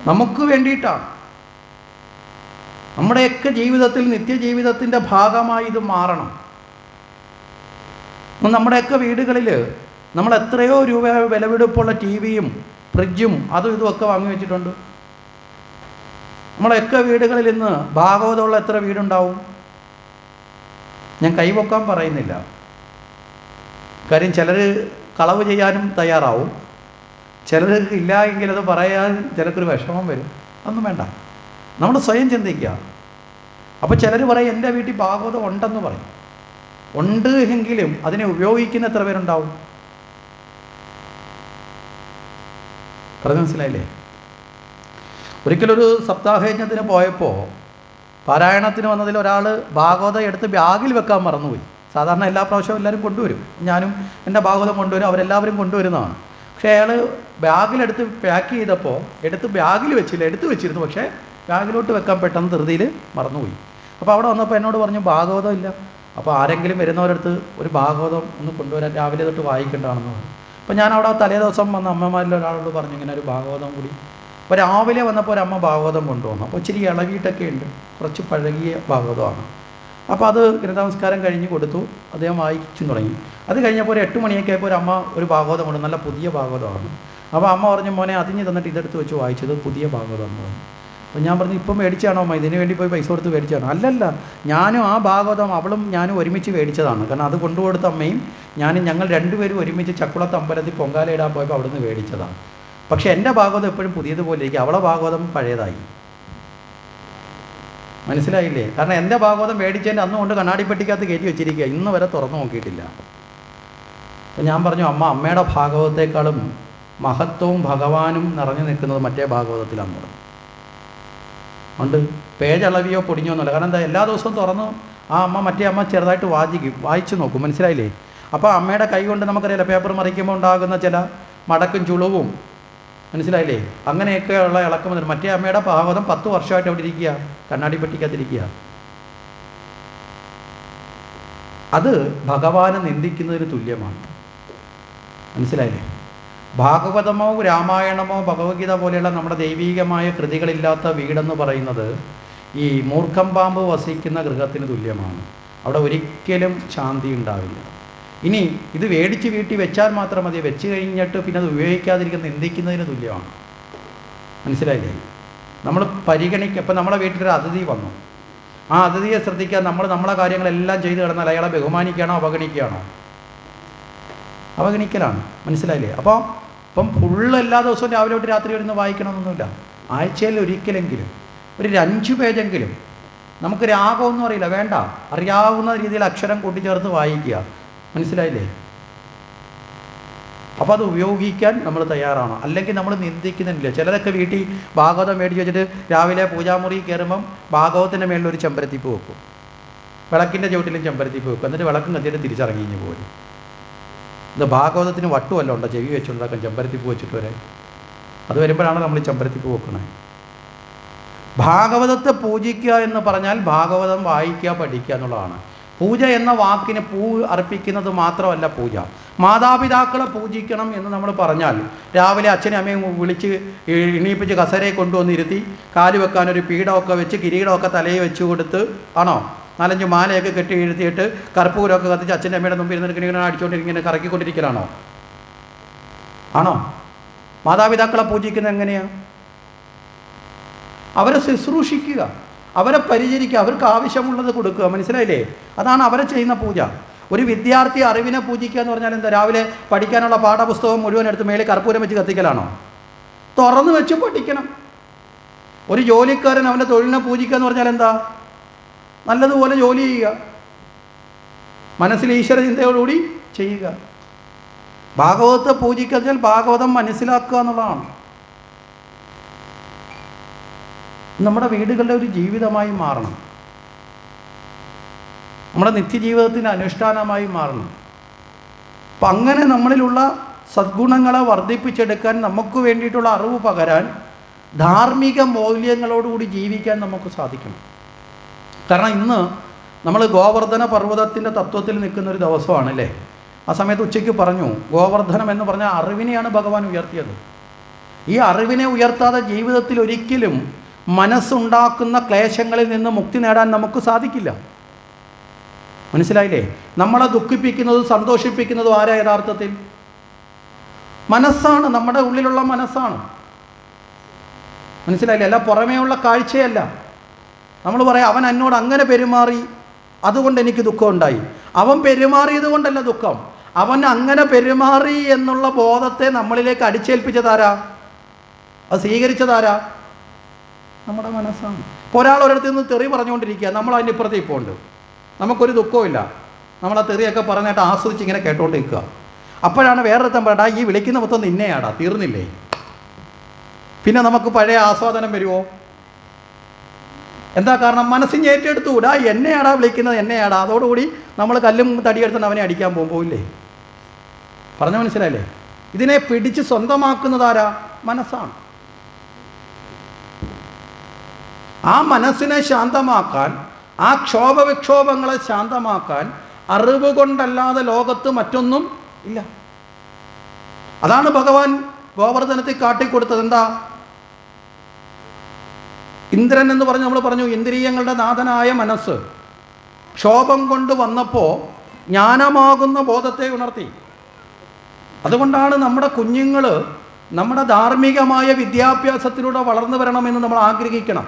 നമുക്ക് വേണ്ടിയിട്ടാണ്. നമ്മുടെയൊക്കെ ജീവിതത്തിൽ, നിത്യജീവിതത്തിൻ്റെ ഭാഗമായി ഇത് മാറണം. നമ്മുടെയൊക്കെ വീടുകളിൽ നമ്മൾ എത്രയോ രൂപ വിലപിടിപ്പുള്ള ടിവിയും ഫ്രിഡ്ജും അതും ഇതുമൊക്കെ വാങ്ങി വെച്ചിട്ടുണ്ട്. നമ്മളൊക്കെ വീടുകളിൽ ഇന്ന് ഭാഗവതമുള്ള എത്ര വീടുണ്ടാവും? ഞാൻ കൈവക്കാൻ പറയുന്നില്ല. കാര്യം ചിലർ കളവ് ചെയ്യാനും തയ്യാറാവും, ചിലർക്ക് ഇല്ല എങ്കിൽ അത് പറയാൻ ചിലർക്കൊരു വിഷമം വരും. അതൊന്നും വേണ്ട, നമ്മൾ സ്വയം ചിന്തിക്കുക. അപ്പോൾ ചിലർ പറയും എൻ്റെ വീട്ടിൽ ഭാഗവതം ഉണ്ടെന്ന് പറയും. ഉണ്ട് എങ്കിലും അതിനെ ഉപയോഗിക്കുന്ന എത്ര പേരുണ്ടാവും? പറഞ്ഞ് മനസ്സിലായില്ലേ? ഒരിക്കലൊരു സപ്താഹയജ്ഞത്തിന് പോയപ്പോൾ പാരായണത്തിന് വന്നതിൽ ഒരാൾ ഭാഗവതം എടുത്ത് ബാഗിൽ വെക്കാൻ മറന്നുപോയി. സാധാരണ എല്ലാ പ്രാവശ്യവും എല്ലാവരും കൊണ്ടുവരും, ഞാനും എൻ്റെ ഭാഗവതം കൊണ്ടുവരും, അവരെല്ലാവരും കൊണ്ടുവരുന്നതാണ്. പക്ഷേ അയാൾ ബാഗിലെടുത്ത് പാക്ക് ചെയ്തപ്പോൾ എടുത്ത് ബാഗിൽ വെച്ചില്ല, എടുത്ത് വെച്ചിരുന്നു, പക്ഷേ ബാഗിലോട്ട് വെക്കാൻ പെട്ടെന്ന് ധൃതിയിൽ മറന്നുപോയി. അപ്പോൾ അവിടെ വന്നപ്പോൾ എന്നോട് പറഞ്ഞു ഭാഗവതം ഇല്ല. അപ്പോൾ ആരെങ്കിലും വരുന്നവരടുത്ത് ഒരു ഭാഗവതം ഒന്ന് കൊണ്ടുവരാൻ, രാവിലെ തൊട്ട് വായിക്കേണ്ടതാണെന്ന് പറഞ്ഞു. അപ്പോൾ ഞാൻ അവിടെ തലേ ദിവസം വന്ന അമ്മമാരിൽ ഒരാളോട് പറഞ്ഞു ഇങ്ങനെ ഒരു ഭാഗവതം കൂടി. അപ്പോൾ രാവിലെ വന്നപ്പോൾ ഒരു അമ്മ ഭാഗവതം കൊണ്ടുവന്നു. അപ്പോൾ ഇച്ചിരി ഇളകിയിട്ടൊക്കെ ഉണ്ട്, കുറച്ച് പഴകിയ ഭാഗവതമാണ്. അപ്പോൾ അത് ഗ്രന്ഥനമസ്കാരം കഴിഞ്ഞ് കൊടുത്തു, അദ്ദേഹം വായിച്ചു തുടങ്ങി. അത് കഴിഞ്ഞപ്പോൾ ഒരു 8 മണിയൊക്കെ ആയപ്പോൾ ഒരു അമ്മ ഒരു ഭാഗവതം കൊണ്ട്, നല്ല പുതിയ ഭാഗവതമാണ്. അപ്പോൾ അമ്മ പറഞ്ഞു മോനെ അതിഞ്ഞ് തന്നിട്ട് ഇതെടുത്ത് വെച്ച് വായിച്ചത് പുതിയ ഭാഗവതം എന്ന് പറഞ്ഞു. അപ്പോൾ ഞാൻ പറഞ്ഞു ഇപ്പം മേടിച്ചാണോ അമ്മ, ഇതിന് വേണ്ടി പോയി പൈസ കൊടുത്ത് മേടിച്ചാണോ? അല്ലല്ല, ഞാനും ആ ഭാഗവതം അവളും ഞാനും ഒരുമിച്ച് മേടിച്ചതാണ്. കാരണം അത് കൊണ്ടുകൊടുത്ത അമ്മയും ഞങ്ങൾ രണ്ടുപേരും ഒരുമിച്ച് ചക്കുളത്ത് അമ്പലത്തിൽ പൊങ്കാല ഇടാൻ പോയപ്പോൾ അവിടെ നിന്ന് മേടിച്ചതാണ്. പക്ഷേ എൻ്റെ ഭാഗവതം എപ്പോഴും പുതിയതുപോലെ ഇരിക്കും, അവളെ ഭാഗവതം പഴയതായി. മനസ്സിലായില്ലേ? കാരണം എൻ്റെ ഭാഗവതം മേടിച്ചതിൻ്റെ അന്ന് കൊണ്ട് കണ്ണാടിപ്പെട്ടിക്കകത്ത് കയറ്റി വെച്ചിരിക്കുക, ഇന്ന് വരെ തുറന്നു നോക്കിയിട്ടില്ല. അപ്പം ഞാൻ പറഞ്ഞു അമ്മയുടെ ഭാഗവതത്തെക്കാളും മഹത്വവും ഭഗവാനും നിറഞ്ഞു നിൽക്കുന്നത് മറ്റേ ഭാഗവതത്തിലാണ്. ഉണ്ട് പേജളവിയോ പൊടിഞ്ഞോ എന്നല്ല. കാരണം എന്താ, എല്ലാ ദിവസവും തുറന്നു ആ അമ്മ, മറ്റേ അമ്മ ചെറുതായിട്ട് വായിച്ചു നോക്കും. മനസ്സിലായില്ലേ? അപ്പോൾ അമ്മയുടെ കൈ കൊണ്ട് നമുക്കറിയില്ല, പേപ്പർ മറിക്കുമ്പോൾ ഉണ്ടാകുന്ന ചില മടക്കും ചുളിവും, മനസ്സിലായില്ലേ? അങ്ങനെയൊക്കെയുള്ള ഇളക്കം വന്നിട്ട് മറ്റേ അമ്മയുടെ ഭാഗവതം 10 വർഷമായിട്ട് അവിടെ ഇരിക്കുക, കണ്ണാടി പെട്ടിക്കകത്തിരിക്കുക. അത് ഭഗവാനെ നിന്ദിക്കുന്നതിന് തുല്യമാണ്. മനസ്സിലായില്ലേ? ഭാഗവതമോ രാമായണമോ ഭഗവത്ഗീത പോലെയുള്ള നമ്മുടെ ദൈവീകമായ കൃതികളില്ലാത്ത വീടെന്ന് പറയുന്നത് ഈ മൂർഖം പാമ്പ് വസിക്കുന്ന ഗൃഹത്തിന് തുല്യമാണ്. അവിടെ ഒരിക്കലും ശാന്തി ഉണ്ടാവില്ല. ഇനി ഇത് മേടിച്ച് വീട്ടിൽ വെച്ചാൽ മാത്രം മതി, വെച്ച് കഴിഞ്ഞിട്ട് പിന്നെ അത് ഉപയോഗിക്കാതിരിക്കുന്ന നിന്ദിക്കുന്നതിന് തുല്യമാണ്. മനസ്സിലായില്ലേ? നമ്മൾ പരിഗണിക്കുക. ഇപ്പം നമ്മളെ വീട്ടിലൊരു അതിഥി വന്നു, ആ അതിഥിയെ ശ്രദ്ധിക്കാൻ നമ്മളെ കാര്യങ്ങളെല്ലാം ചെയ്തു കിടന്നാൽ അയാളെ ബഹുമാനിക്കുകയാണോ അവഗണിക്കുകയാണോ? അവഗണിക്കലാണ്. മനസ്സിലായില്ലേ? അപ്പോൾ ഇപ്പം ഫുള്ള് എല്ലാ ദിവസവും രാവിലെ തൊട്ട് രാത്രി വരുന്ന വായിക്കണമെന്നൊന്നുമില്ല. ആഴ്ചയിൽ ഒരിക്കലെങ്കിലും ഒരു 5 പേജെങ്കിലും. നമുക്ക് രാഗമൊന്നും അറിയില്ല, വേണ്ട, അറിയാവുന്ന രീതിയിൽ അക്ഷരം കൂട്ടിച്ചേർത്ത് വായിക്കുക. മനസ്സിലായില്ലേ? അപ്പോൾ അത് ഉപയോഗിക്കാൻ നമ്മൾ തയ്യാറാണോ? അല്ലെങ്കിൽ നമ്മൾ നിന്ദിക്കുന്നില്ല. ചിലരൊക്കെ വീട്ടിൽ ഭാഗവതം മേടിച്ച് വെച്ചിട്ട് രാവിലെ പൂജാമുറി കയറുമ്പം ഭാഗവതത്തിൻ്റെ മേളിൽ ഒരു ചെമ്പരത്തിപ്പ് വെക്കും, വിളക്കിൻ്റെ ചുവട്ടിലും ചെമ്പരത്തിപ്പ് വെക്കും, എന്നിട്ട് വിളക്കും കത്തിയിട്ട് തിരിച്ചിറങ്ങി പോരും. ഇത് ഭാഗവതത്തിന് വട്ടുമല്ല ഉണ്ടോ ചെവി വെച്ചുണ്ടാക്കാൻ ചെമ്പരത്തിപ്പ് വെച്ചിട്ട് വരെ? അത് വരുമ്പോഴാണ് നമ്മൾ ചെമ്പരത്തിപ്പ് വെക്കണേ. ഭാഗവതത്തെ പൂജിക്കുക എന്ന് പറഞ്ഞാൽ ഭാഗവതം വായിക്കുക, പഠിക്കുക എന്നുള്ളതാണ്. പൂജ എന്ന വാക്കിന് പൂ അർപ്പിക്കുന്നത് മാത്രമല്ല പൂജ. മാതാപിതാക്കളെ പൂജിക്കണം എന്ന് നമ്മൾ പറഞ്ഞാൽ രാവിലെ അച്ഛനും അമ്മയും വിളിച്ച് എണീപ്പിച്ച് കസരയെ കൊണ്ടുവന്നിരുത്തി കാല് വെക്കാനൊരു പീഠമൊക്കെ വെച്ച് കിരീടമൊക്കെ തലയിൽ വെച്ച് കൊടുത്ത് ആണോ? 4-5 മാലയൊക്കെ കെട്ടി എഴുതിയിട്ട് കർപ്പൂരമൊക്കെ കത്തിച്ച് അച്ഛൻ്റെ അമ്മയുടെ മുമ്പിൽ ഇരുന്നിട്ട് ഇങ്ങനെ അടിച്ചുകൊണ്ടിരിങ്ങനെ കറക്കിക്കൊണ്ടിരിക്കലാണോ? ആണോ? മാതാപിതാക്കളെ പൂജിക്കുന്നത് എങ്ങനെയാണ്? അവരെ ശുശ്രൂഷിക്കുക, അവരെ പരിചരിക്കുക, അവർക്ക് ആവശ്യമുള്ളത് കൊടുക്കുക. മനസ്സിലായില്ലേ? അതാണ് അവരെ ചെയ്യുന്ന പൂജ. ഒരു വിദ്യാർത്ഥി അറിവിനെ പൂജിക്കുക എന്ന് പറഞ്ഞാൽ എന്താ? രാവിലെ പഠിക്കാനുള്ള പാഠപുസ്തകം മുഴുവൻ എടുത്ത് മേലെ കർപ്പൂരം വെച്ച് കത്തിക്കലാണോ? തുറന്നു വെച്ച് പഠിക്കണം. ഒരു ജോലിക്കാരൻ അവൻ്റെ തൊഴിലിനെ പൂജിക്കുക എന്ന് പറഞ്ഞാൽ എന്താ? നല്ലതുപോലെ ജോലി ചെയ്യുക, മനസ്സിൽ ഈശ്വര ചിന്തയോടുകൂടി ചെയ്യുക. ഭാഗവതത്തെ പൂജിക്കുക വെച്ചാൽ ഭാഗവതം മനസ്സിലാക്കുക എന്നുള്ളതാണ്. നമ്മുടെ വീടുകളുടെ ഒരു ജീവിതമായി മാറണം, നമ്മുടെ നിത്യജീവിതത്തിൻ്റെ അനുഷ്ഠാനമായി മാറണം. അപ്പം അങ്ങനെ നമ്മളിലുള്ള സദ്ഗുണങ്ങളെ വർദ്ധിപ്പിച്ചെടുക്കാൻ, നമുക്ക് വേണ്ടിയിട്ടുള്ള അറിവ് പകരാൻ, ധാർമ്മിക മൂല്യങ്ങളോടുകൂടി ജീവിക്കാൻ നമുക്ക് സാധിക്കണം. കാരണം ഇന്ന് നമ്മൾ ഗോവർദ്ധന പർവ്വതത്തിൻ്റെ തത്വത്തിൽ നിൽക്കുന്ന ഒരു ദിവസമാണല്ലേ. ആ സമയത്ത് ഉച്ചയ്ക്ക് പറഞ്ഞു, ഗോവർദ്ധനം എന്ന് പറഞ്ഞാൽ അറിവിനെയാണ് ഭഗവാൻ ഉയർത്തിയത്. ഈ അറിവിനെ ഉയർത്താതെ ജീവിതത്തിൽ ഒരിക്കലും മനസ്സുണ്ടാക്കുന്ന ക്ലേശങ്ങളിൽ നിന്ന് മുക്തി നേടാൻ നമുക്ക് സാധിക്കില്ല. മനസ്സിലായില്ലേ? നമ്മളെ ദുഃഖിപ്പിക്കുന്നതും സന്തോഷിപ്പിക്കുന്നതും ആരാ യഥാർത്ഥത്തിൽ? മനസ്സാണ്, നമ്മുടെ ഉള്ളിലുള്ള മനസ്സാണ്. മനസ്സിലായില്ലേ? അല്ല പുറമേ ഉള്ള കാഴ്ചയല്ല. നമ്മൾ പറയാം അവൻ എന്നോട് അങ്ങനെ പെരുമാറി അതുകൊണ്ട് എനിക്ക് ദുഃഖം ഉണ്ടായി. അവൻ പെരുമാറിയത് കൊണ്ടല്ല ദുഃഖം, അവൻ അങ്ങനെ പെരുമാറി എന്നുള്ള ബോധത്തെ നമ്മളിലേക്ക് അടിച്ചേൽപ്പിച്ചതാരാ? അത് സ്വീകരിച്ചതാരാ? നമ്മുടെ മനസ്സാണ്. ഇപ്പോൾ ഒരാൾ ഒരിടത്തു നിന്ന് തെറി പറഞ്ഞുകൊണ്ടിരിക്കുക, നമ്മൾ അതിൻ്റെ ഇപ്പുറത്ത് ഇപ്പോൾ ഉണ്ട്, നമുക്കൊരു ദുഃഖമില്ല, നമ്മൾ ആ തെറിയൊക്കെ പറഞ്ഞിട്ട് ആസ്വദിച്ച് ഇങ്ങനെ കേട്ടോണ്ടിരിക്കുക. അപ്പോഴാണ് വേറൊരുത്തൻ പറയടാ ഈ വിളിക്കുന്ന മൊത്തം നിന്നെയാടാ, തീർന്നില്ലേ? പിന്നെ നമുക്ക് പഴയ ആസ്വാദനം വരുമോ? എന്താ കാരണം? മനസ്സിന് ഏറ്റെടുത്തുകൂടാ, എന്നെയാടാ വിളിക്കുന്നത്, എന്നെയാടാ. അതോടുകൂടി നമ്മൾ കല്ലും തടിയെടുത്തുകൊണ്ട് അവനെ അടിക്കാൻ പോയില്ലേ? പറഞ്ഞ മനസ്സിലായില്ലേ? ഇതിനെ പിടിച്ച് സ്വന്തമാക്കുന്നതാരാ? മനസ്സാണ്. ആ മനസ്സിനെ ശാന്തമാക്കാൻ, ആ ക്ഷോഭവിക്ഷോഭങ്ങളെ ശാന്തമാക്കാൻ അറിവ് കൊണ്ടല്ലാതെ ലോകത്ത് മറ്റൊന്നും ഇല്ല. അതാണ് ഭഗവാൻ ഗോവർദ്ധനത്തിൽ കാട്ടിക്കൊടുത്തത്. എന്താ? ഇന്ദ്രൻ എന്ന് പറഞ്ഞ് നമ്മൾ പറഞ്ഞു, ഇന്ദ്രിയങ്ങളുടെ നാഥനായ മനസ്സ് ക്ഷോഭം കൊണ്ട് വന്നപ്പോൾ ജ്ഞാനമാകുന്ന ബോധത്തെ ഉണർത്തി. അതുകൊണ്ടാണ് നമ്മുടെ കുഞ്ഞുങ്ങൾ നമ്മുടെ ധാർമ്മികമായ വിദ്യാഭ്യാസത്തിലൂടെ വളർന്നു വരണമെന്ന് നമ്മൾ ആഗ്രഹിക്കണം.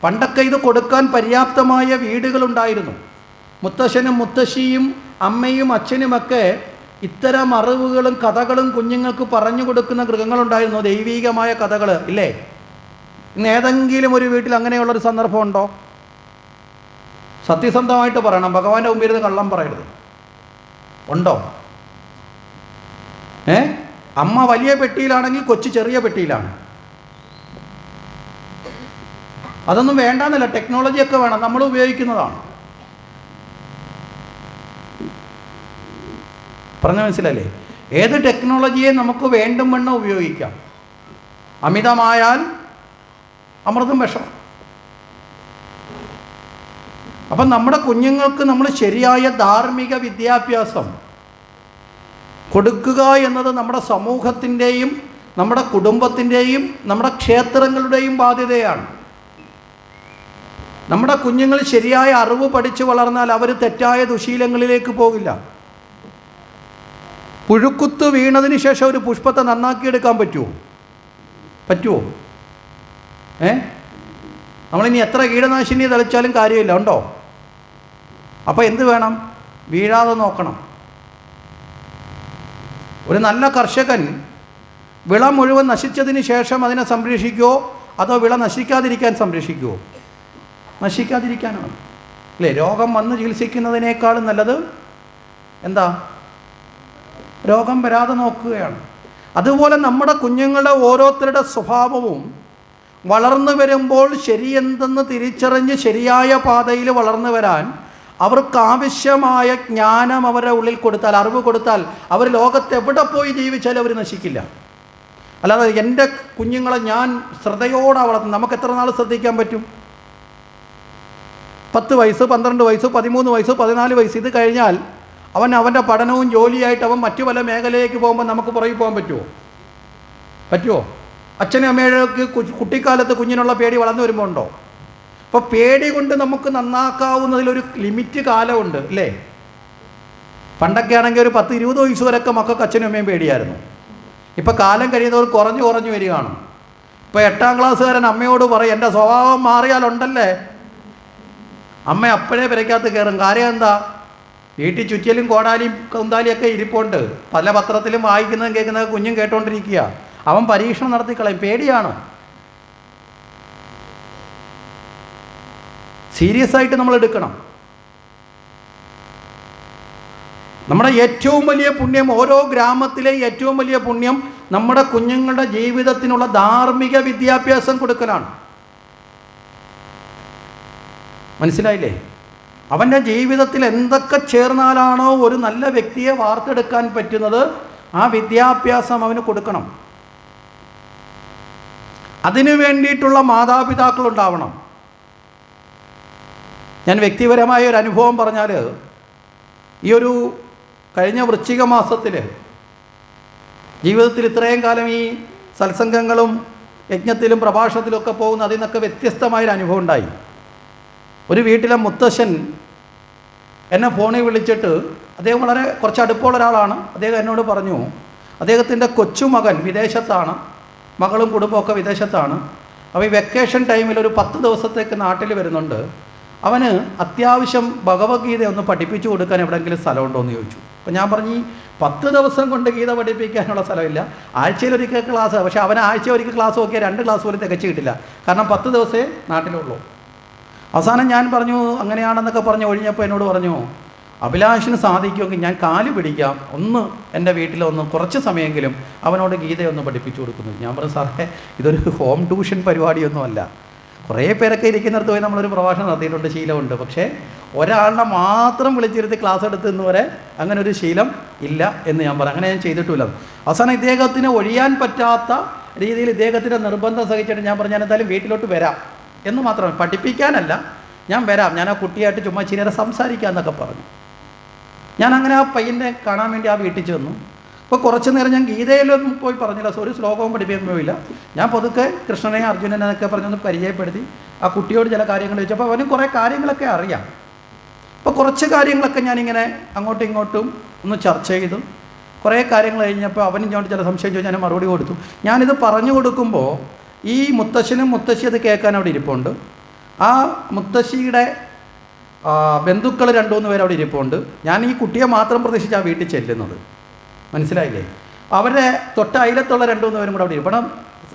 പണ്ടൊക്കെ ഇത് കൊടുക്കാൻ പര്യാപ്തമായ വീടുകളുണ്ടായിരുന്നു. മുത്തശ്ശനും മുത്തശ്ശിയും അമ്മയും അച്ഛനുമൊക്കെ ഇത്തരം അറിവുകളും കഥകളും കുഞ്ഞുങ്ങൾക്ക് പറഞ്ഞു കൊടുക്കുന്ന ഗൃഹങ്ങളുണ്ടായിരുന്നു, ദൈവീകമായ കഥകൾ ഇല്ലേ? ഇന്ന് ഏതെങ്കിലും ഒരു വീട്ടിൽ അങ്ങനെയുള്ളൊരു സന്ദർഭമുണ്ടോ? സത്യസന്ധമായിട്ട് പറയണം, ഭഗവാന്റെ മുമ്പിൽ ഇരുന്ന് കള്ളം പറയരുത്. ഉണ്ടോ? അമ്മ വലിയ പെട്ടിയിലാണെങ്കിൽ കൊച്ചു ചെറിയ പെട്ടിയിലാണ്. അതൊന്നും വേണ്ടെന്നല്ല, ടെക്നോളജിയൊക്കെ വേണം, നമ്മൾ ഉപയോഗിക്കുന്നതാണ്. പറഞ്ഞ മനസ്സിലല്ലേ? ഏത് ടെക്നോളജിയെ നമുക്ക് വേണ്ടും വണ്ണം ഉപയോഗിക്കാം. അമിതമായാൽ അമൃതും വിഷം. അപ്പം നമ്മുടെ കുഞ്ഞുങ്ങൾക്ക് നമ്മൾ ശരിയായ ധാർമ്മിക വിദ്യാഭ്യാസം കൊടുക്കുക എന്നത് നമ്മുടെ സമൂഹത്തിൻ്റെയും നമ്മുടെ കുടുംബത്തിൻ്റെയും നമ്മുടെ ക്ഷേത്രങ്ങളുടെയും ബാധ്യതയാണ്. നമ്മുടെ കുഞ്ഞുങ്ങൾ ശരിയായ അറിവ് പഠിച്ചു വളർന്നാൽ അവർ തെറ്റായ ദുശീലങ്ങളിലേക്ക് പോകില്ല. പുഴുക്കുത്ത് വീണതിന് ശേഷം ഒരു പുഷ്പത്തെ നന്നാക്കിയെടുക്കാൻ പറ്റുമോ? നമ്മളിനി എത്ര കീടനാശിനി തളിച്ചാലും കാര്യമില്ല. ഉണ്ടോ? അപ്പോൾ എന്ത് വേണം? വീഴാതെ നോക്കണം. ഒരു നല്ല കർഷകൻ വിള മുഴുവൻ നശിച്ചതിന് ശേഷം അതിനെ സംരക്ഷിക്കുമോ അതോ വിള നശിക്കാതിരിക്കാൻ സംരക്ഷിക്കുമോ? നശിക്കാതിരിക്കാനാണ് അല്ലേ? രോഗം വന്ന് ചികിത്സിക്കുന്നതിനേക്കാളും നല്ലത് എന്താ? രോഗം വരാതെ നോക്കുകയാണ്. അതുപോലെ നമ്മുടെ കുഞ്ഞുങ്ങളുടെ ഓരോരുത്തരുടെ സ്വഭാവവും വളർന്നു വരുമ്പോൾ ശരിയെന്തെന്ന് തിരിച്ചറിഞ്ഞ് ശരിയായ പാതയിൽ വളർന്നു വരാൻ അവർക്ക് ആവശ്യമായ ജ്ഞാനം അവരുടെ ഉള്ളിൽ കൊടുത്താൽ, അറിവ് കൊടുത്താൽ, അവർ ലോകത്ത് എവിടെ പോയി ജീവിച്ചാലും അവർ നശിക്കില്ല. അല്ലാതെ എൻ്റെ കുഞ്ഞുങ്ങളെ ഞാൻ ശ്രദ്ധയോടെ വളർത്തും. നമുക്ക് എത്ര നാൾ ശ്രദ്ധിക്കാൻ പറ്റും? 10 വയസ്സ്, 12 വയസ്സ്, 13 വയസ്സ്, 14 വയസ്സ്, ഇത് കഴിഞ്ഞാൽ അവൻ്റെ പഠനവും ജോലിയായിട്ട് അവൻ മറ്റു പല മേഖലയിലേക്ക് പോകുമ്പോൾ നമുക്ക് പുറകെ പോകാൻ പറ്റുമോ? അച്ഛനും അമ്മയൊക്കെ കുട്ടിക്കാലത്ത് കുഞ്ഞിനുള്ള പേടി വളർന്നു വരുമ്പോൾ ഉണ്ടോ? അപ്പോൾ പേടി കൊണ്ട് നമുക്ക് നന്നാക്കാവുന്നതിലൊരു ലിമിറ്റ് കാലമുണ്ട് അല്ലേ? പണ്ടൊക്കെ ആണെങ്കിൽ ഒരു 10-20 വയസ്സ് വരെയൊക്കെ മക്കൾക്ക് അച്ഛനും അമ്മയും പേടിയായിരുന്നു. ഇപ്പോൾ കാലം കഴിയുന്നവർ കുറഞ്ഞു വരികയാണ്. ഇപ്പോൾ 8ാം ക്ലാസ്സുകാരൻ അമ്മയോട് പറയും, എൻ്റെ സ്വഭാവം മാറിയാലുണ്ടല്ലേ, അമ്മ അപ്പോഴേ പെരയ്ക്കകത്ത് കയറും. കാര്യം എന്താ? വീട്ടിൽ ചുറ്റിലും കോടാലിയും കുന്താലിയൊക്കെ ഇരിപ്പുണ്ട്. പല പത്രത്തിലും വായിക്കുന്നതും കേൾക്കുന്നതും കുഞ്ഞും കേട്ടോണ്ടിരിക്കുക. അവൻ പരീക്ഷണം നടത്തിക്കളയും. പേടിയാണ്. സീരിയസ് ആയിട്ട് നമ്മൾ എടുക്കണം. നമ്മുടെ ഏറ്റവും വലിയ പുണ്യം, ഓരോ ഗ്രാമത്തിലെ ഏറ്റവും വലിയ പുണ്യം നമ്മുടെ കുഞ്ഞുങ്ങളുടെ ജീവിതത്തിനുള്ള ധാർമ്മിക വിദ്യാഭ്യാസം കൊടുക്കലാണ്. മനസ്സിലായില്ലേ? അവൻ്റെ ജീവിതത്തിൽ എന്തൊക്കെ ചേർന്നാലാണോ ഒരു നല്ല വ്യക്തിയെ വാർത്തെടുക്കാൻ പറ്റുന്നത്, ആ വിദ്യാഭ്യാസം അവന് കൊടുക്കണം. അതിനു വേണ്ടിയിട്ടുള്ള മാതാപിതാക്കളുണ്ടാവണം. ഞാൻ വ്യക്തിപരമായ ഒരു അനുഭവം പറഞ്ഞാൽ, ഈ ഒരു കഴിഞ്ഞ വൃശ്ചിക മാസത്തിൽ ജീവിതത്തിൽ ഇത്രയും കാലം ഈ സത്സംഗങ്ങളും യജ്ഞത്തിലും പ്രഭാഷണത്തിലൊക്കെ പോകുന്ന അതിൽ നിന്നൊക്കെ വ്യത്യസ്തമായൊരു അനുഭവം ഉണ്ടായി. ഒരു വീട്ടിലെ മുത്തശ്ശൻ എന്നെ ഫോണിൽ വിളിച്ചിട്ട്, അദ്ദേഹം വളരെ കുറച്ച് അടുപ്പമുള്ള ഒരാളാണ്. അദ്ദേഹം എന്നോട് പറഞ്ഞു, അദ്ദേഹത്തിൻ്റെ കൊച്ചുമകൻ വിദേശത്താണ്, മകളും കുടുംബമൊക്കെ വിദേശത്താണ്. അപ്പോൾ ഈ വെക്കേഷൻ ടൈമിൽ ഒരു 10 ദിവസത്തേക്ക് നാട്ടിൽ വരുന്നുണ്ട്. അവന് അത്യാവശ്യം ഭഗവത്ഗീത ഒന്ന് പഠിപ്പിച്ചു കൊടുക്കാൻ എവിടെയെങ്കിലും സ്ഥലമുണ്ടോ എന്ന് ചോദിച്ചു. അപ്പോൾ ഞാൻ പറഞ്ഞു, 10 ദിവസം കൊണ്ട് ഗീത പഠിപ്പിക്കാനുള്ള സ്ഥലമില്ല, ആഴ്ചയിലൊരിക്കൽ ക്ലാസ്. പക്ഷേ അവൻ ആഴ്ചയൊരിക്കൽ ക്ലാസ് നോക്കിയാൽ 2 ക്ലാസ് പോലും തികച്ചു കിട്ടില്ല. കാരണം 10 ദിവസമേ നാട്ടിലുള്ളൂ. അവസാനം ഞാൻ പറഞ്ഞു, അങ്ങനെയാണെന്നൊക്കെ പറഞ്ഞ് ഒഴിഞ്ഞപ്പോൾ എന്നോട് പറഞ്ഞു, അഭിലാഷിന് സാധിക്കുമെങ്കിൽ ഞാൻ കാല് പിടിക്കാം, ഒന്ന് എൻ്റെ വീട്ടിലൊന്ന് കുറച്ച് സമയമെങ്കിലും അവനോട് ഗീതയൊന്ന് പഠിപ്പിച്ചു കൊടുക്കുന്നു. ഞാൻ പറഞ്ഞു, സാറേ ഇതൊരു ഹോം ട്യൂഷൻ പരിപാടിയൊന്നുമല്ല. കുറേ പേരൊക്കെ ഇരിക്കുന്നിടത്ത് പോയി നമ്മളൊരു പ്രഭാഷണം നടത്തിയിട്ടുണ്ട്, ശീലമുണ്ട്. പക്ഷേ ഒരാളുടെ മാത്രം വിളിച്ചിരുത്തി ക്ലാസ് എടുത്തുനിന്ന് വരെ അങ്ങനെ ഒരു ശീലം ഇല്ല എന്ന് ഞാൻ പറഞ്ഞു. അങ്ങനെ ഞാൻ ചെയ്തിട്ടില്ല. അവസാനം ഇദ്ദേഹത്തിന് ഒഴിയാൻ പറ്റാത്ത രീതിയിൽ ഇദ്ദേഹത്തിൻ്റെ നിർബന്ധം സഹിച്ചിട്ട് ഞാൻ പറഞ്ഞു, ഞാൻ എന്തായാലും വീട്ടിലോട്ട് വരാം എന്ന് മാത്രമേ, പഠിപ്പിക്കാനല്ല, ഞാൻ വരാം, ഞാൻ ആ കുട്ടിയായിട്ട് ചുമ്മാ ഇച്ചിരി നേരം സംസാരിക്കാമെന്നൊക്കെ പറഞ്ഞു. ഞാൻ അങ്ങനെ ആ പയ്യനെ കാണാൻ വേണ്ടി ആ വീട്ടിൽ ചെന്നു. അപ്പോൾ കുറച്ച് നേരം ഞാൻ ഗീതയിലൊന്നും പോയി പറഞ്ഞില്ല, ഒരു ശ്ലോകവും പഠിപ്പിക്കാൻ പോയില്ല. ഞാൻ പതുക്കെ കൃഷ്ണനെ അർജുനനെ എന്നൊക്കെ പറഞ്ഞൊന്ന് പരിചയപ്പെടുത്തി ആ കുട്ടിയോട് ചില കാര്യങ്ങൾ ചോദിച്ചു. അപ്പോൾ അവന് കുറേ കാര്യങ്ങളൊക്കെ അറിയാം. അപ്പോൾ കുറച്ച് കാര്യങ്ങളൊക്കെ ഞാനിങ്ങനെ അങ്ങോട്ടും ഇങ്ങോട്ടും ഒന്ന് ചർച്ച ചെയ്തു. കുറേ കാര്യങ്ങൾ കഴിഞ്ഞപ്പോൾ അവനും ഇങ്ങോട്ട് ചില സംശയം ചോദിച്ചു, ഞാൻ മറുപടി കൊടുത്തു. ഞാനിത് പറഞ്ഞു കൊടുക്കുമ്പോൾ ഈ മുത്തശ്ശനും മുത്തശ്ശി അത് കേൾക്കാൻ അവിടെ ഇരിപ്പുണ്ട്. ആ മുത്തശ്ശിയുടെ ബന്ധുക്കൾ 2-3 പേര് അവിടെ ഇരിപ്പുണ്ട്. ഞാൻ ഈ കുട്ടിയെ മാത്രം പ്രതീക്ഷിച്ച് ആ വീട്ടിൽ ചെല്ലുന്നത്. മനസ്സിലായില്ലേ? അവരുടെ തൊട്ട് അയലത്തുള്ള 2-3 പേരും കൂടെ അവിടെ ഇരിക്കണം.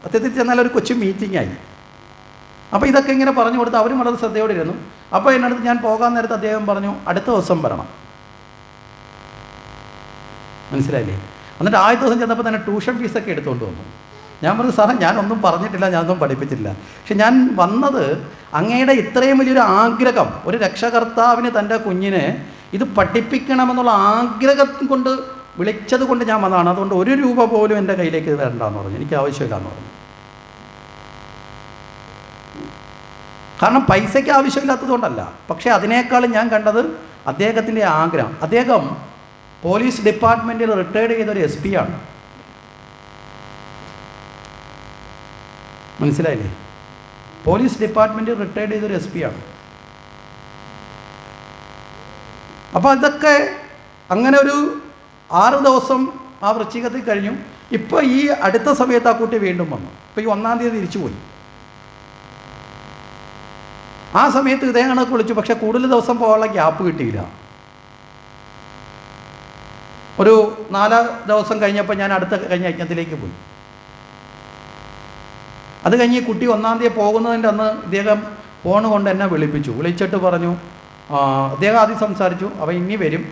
സത്യത്തിൽ ചെന്നാൽ ഒരു കൊച്ചു മീറ്റിംഗായി. അപ്പോൾ ഇതൊക്കെ ഇങ്ങനെ പറഞ്ഞു കൊടുത്ത് അവരും വളരെ ശ്രദ്ധയോടെ ഇരുന്നു. അപ്പോൾ എന്നടുത്ത് ഞാൻ പോകാൻ നേരത്ത് അദ്ദേഹം പറഞ്ഞു, അടുത്ത ദിവസം വരണം. മനസ്സിലായില്ലേ? എന്നിട്ട് ആദ്യത്തെ ദിവസം ചെന്നപ്പോൾ തന്നെ ട്യൂഷൻ ഫീസൊക്കെ എടുത്തുകൊണ്ട് വന്നു. ഞാൻ പറഞ്ഞു, സാറേ ഞാനൊന്നും പറഞ്ഞിട്ടില്ല, ഞാനൊന്നും പഠിപ്പിച്ചിട്ടില്ല. പക്ഷെ ഞാൻ വന്നത് അങ്ങയുടെ ഇത്രയും വലിയൊരു ആഗ്രഹം, ഒരു രക്ഷകർത്താവിന് തൻ്റെ കുഞ്ഞിനെ ഇത് പഠിപ്പിക്കണമെന്നുള്ള ആഗ്രഹം കൊണ്ട് വിളിച്ചത് കൊണ്ട് ഞാൻ വന്നതാണ്. അതുകൊണ്ട് 1 രൂപ പോലും എൻ്റെ കയ്യിലേക്ക് ഇത് വരണ്ടെന്ന് പറഞ്ഞു. എനിക്ക് ആവശ്യമില്ലാന്ന് പറഞ്ഞു. കാരണം പൈസയ്ക്ക് ആവശ്യമില്ലാത്തതുകൊണ്ടല്ല. പക്ഷേ അതിനേക്കാളും ഞാൻ കണ്ടത് അദ്ദേഹത്തിൻ്റെ ആഗ്രഹം. അദ്ദേഹം പോലീസ് ഡിപ്പാർട്ട്മെൻറ്റിൽ റിട്ടയർഡ് ചെയ്തൊരു SP ആണ്. മനസ്സിലായില്ലേ? പോലീസ് ഡിപ്പാർട്ട്മെൻറ്റിൽ റിട്ടയർഡ് ചെയ്തൊരു SP ആണ്. അപ്പോൾ ഇതൊക്കെ അങ്ങനെ ഒരു 6 ദിവസം ആ വൃശ്ചികത്തിൽ കഴിഞ്ഞു. ഇപ്പോൾ ഈ അടുത്ത സമയത്ത് ആ കുട്ടി വീണ്ടും വന്നു. ഇപ്പോൾ ഈ 1-ാം തീയതി തിരിച്ചു പോയി. ആ സമയത്ത് ഇതേ കണക്ക് വിളിച്ചു. പക്ഷേ കൂടുതൽ ദിവസം പോകാനുള്ള ഗ്യാപ്പ് കിട്ടിയില്ല. ഒരു 4 ദിവസം കഴിഞ്ഞപ്പോൾ ഞാൻ കഴിഞ്ഞ യജ്ഞത്തിലേക്ക് പോയി. അത് കഴിഞ്ഞ് കുട്ടി 1-ാം തീയതി പോകുന്നതിൻ്റെ അന്ന് ഇദ്ദേഹം ഫോൺ കൊണ്ട് എന്നെ വിളിപ്പിച്ചു. വിളിച്ചിട്ട് പറഞ്ഞു, അദ്ദേഹം ആദ്യം സംസാരിച്ചു, അവൻ ഇനി വരും,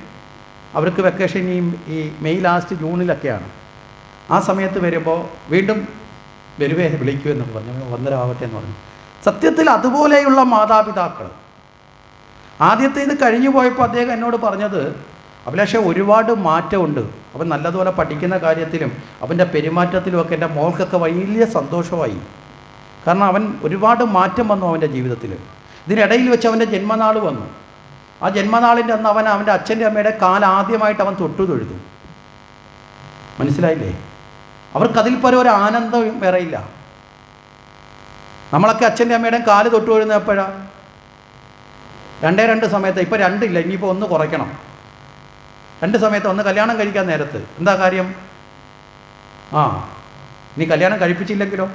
അവർക്ക് വെക്കേഷൻ ഈ മെയ് ലാസ്റ്റ് ജൂണിലൊക്കെയാണ്. ആ സമയത്ത് വരുമ്പോൾ വീണ്ടും വരുവേ വിളിക്കുമെന്ന് പറഞ്ഞു, വന്നരാവട്ടെ എന്ന് പറഞ്ഞു. സത്യത്തിൽ അതുപോലെയുള്ള മാതാപിതാക്കൾ. ആദ്യത്തെ ഇത് കഴിഞ്ഞു പോയപ്പോൾ അദ്ദേഹം എന്നോട് പറഞ്ഞത്, അഭിലാഷേ ഒരുപാട് മാറ്റമുണ്ട്, അവൻ നല്ലതുപോലെ പഠിക്കുന്ന കാര്യത്തിലും അവൻ്റെ പെരുമാറ്റത്തിലുമൊക്കെ എൻ്റെ മോൾക്കൊക്കെ വലിയ സന്തോഷമായി. കാരണം അവൻ ഒരുപാട് മാറ്റം വന്നു അവൻ്റെ ജീവിതത്തിൽ. ഇതിനിടയിൽ വെച്ച് അവൻ്റെ ജന്മനാൾ വന്നു. ആ ജന്മനാളിൻ്റെ അന്ന് അവൻ അവൻ്റെ അച്ഛൻ്റെ അമ്മയുടെ ആദ്യമായിട്ട് അവൻ തൊഴുതു. മനസ്സിലായില്ലേ? അവർക്കതിൽ പരം ഒരു ആനന്ദം വേറെയില്ല. നമ്മളൊക്കെ അച്ഛൻ്റെ അമ്മയുടെയും കാല് തൊട്ട് തൊഴുന്നത് എപ്പോഴാണ്? 2 സമയത്ത്. ഇപ്പോൾ 2 ഇല്ല, ഇനിയിപ്പോൾ 1 കുറയ്ക്കണം. 2 സമയത്ത്, ഒന്ന് കല്യാണം കഴിക്കാൻ നേരത്ത്. എന്താ കാര്യം? ഇനി കല്യാണം കഴിപ്പിച്ചില്ലെങ്കിലോ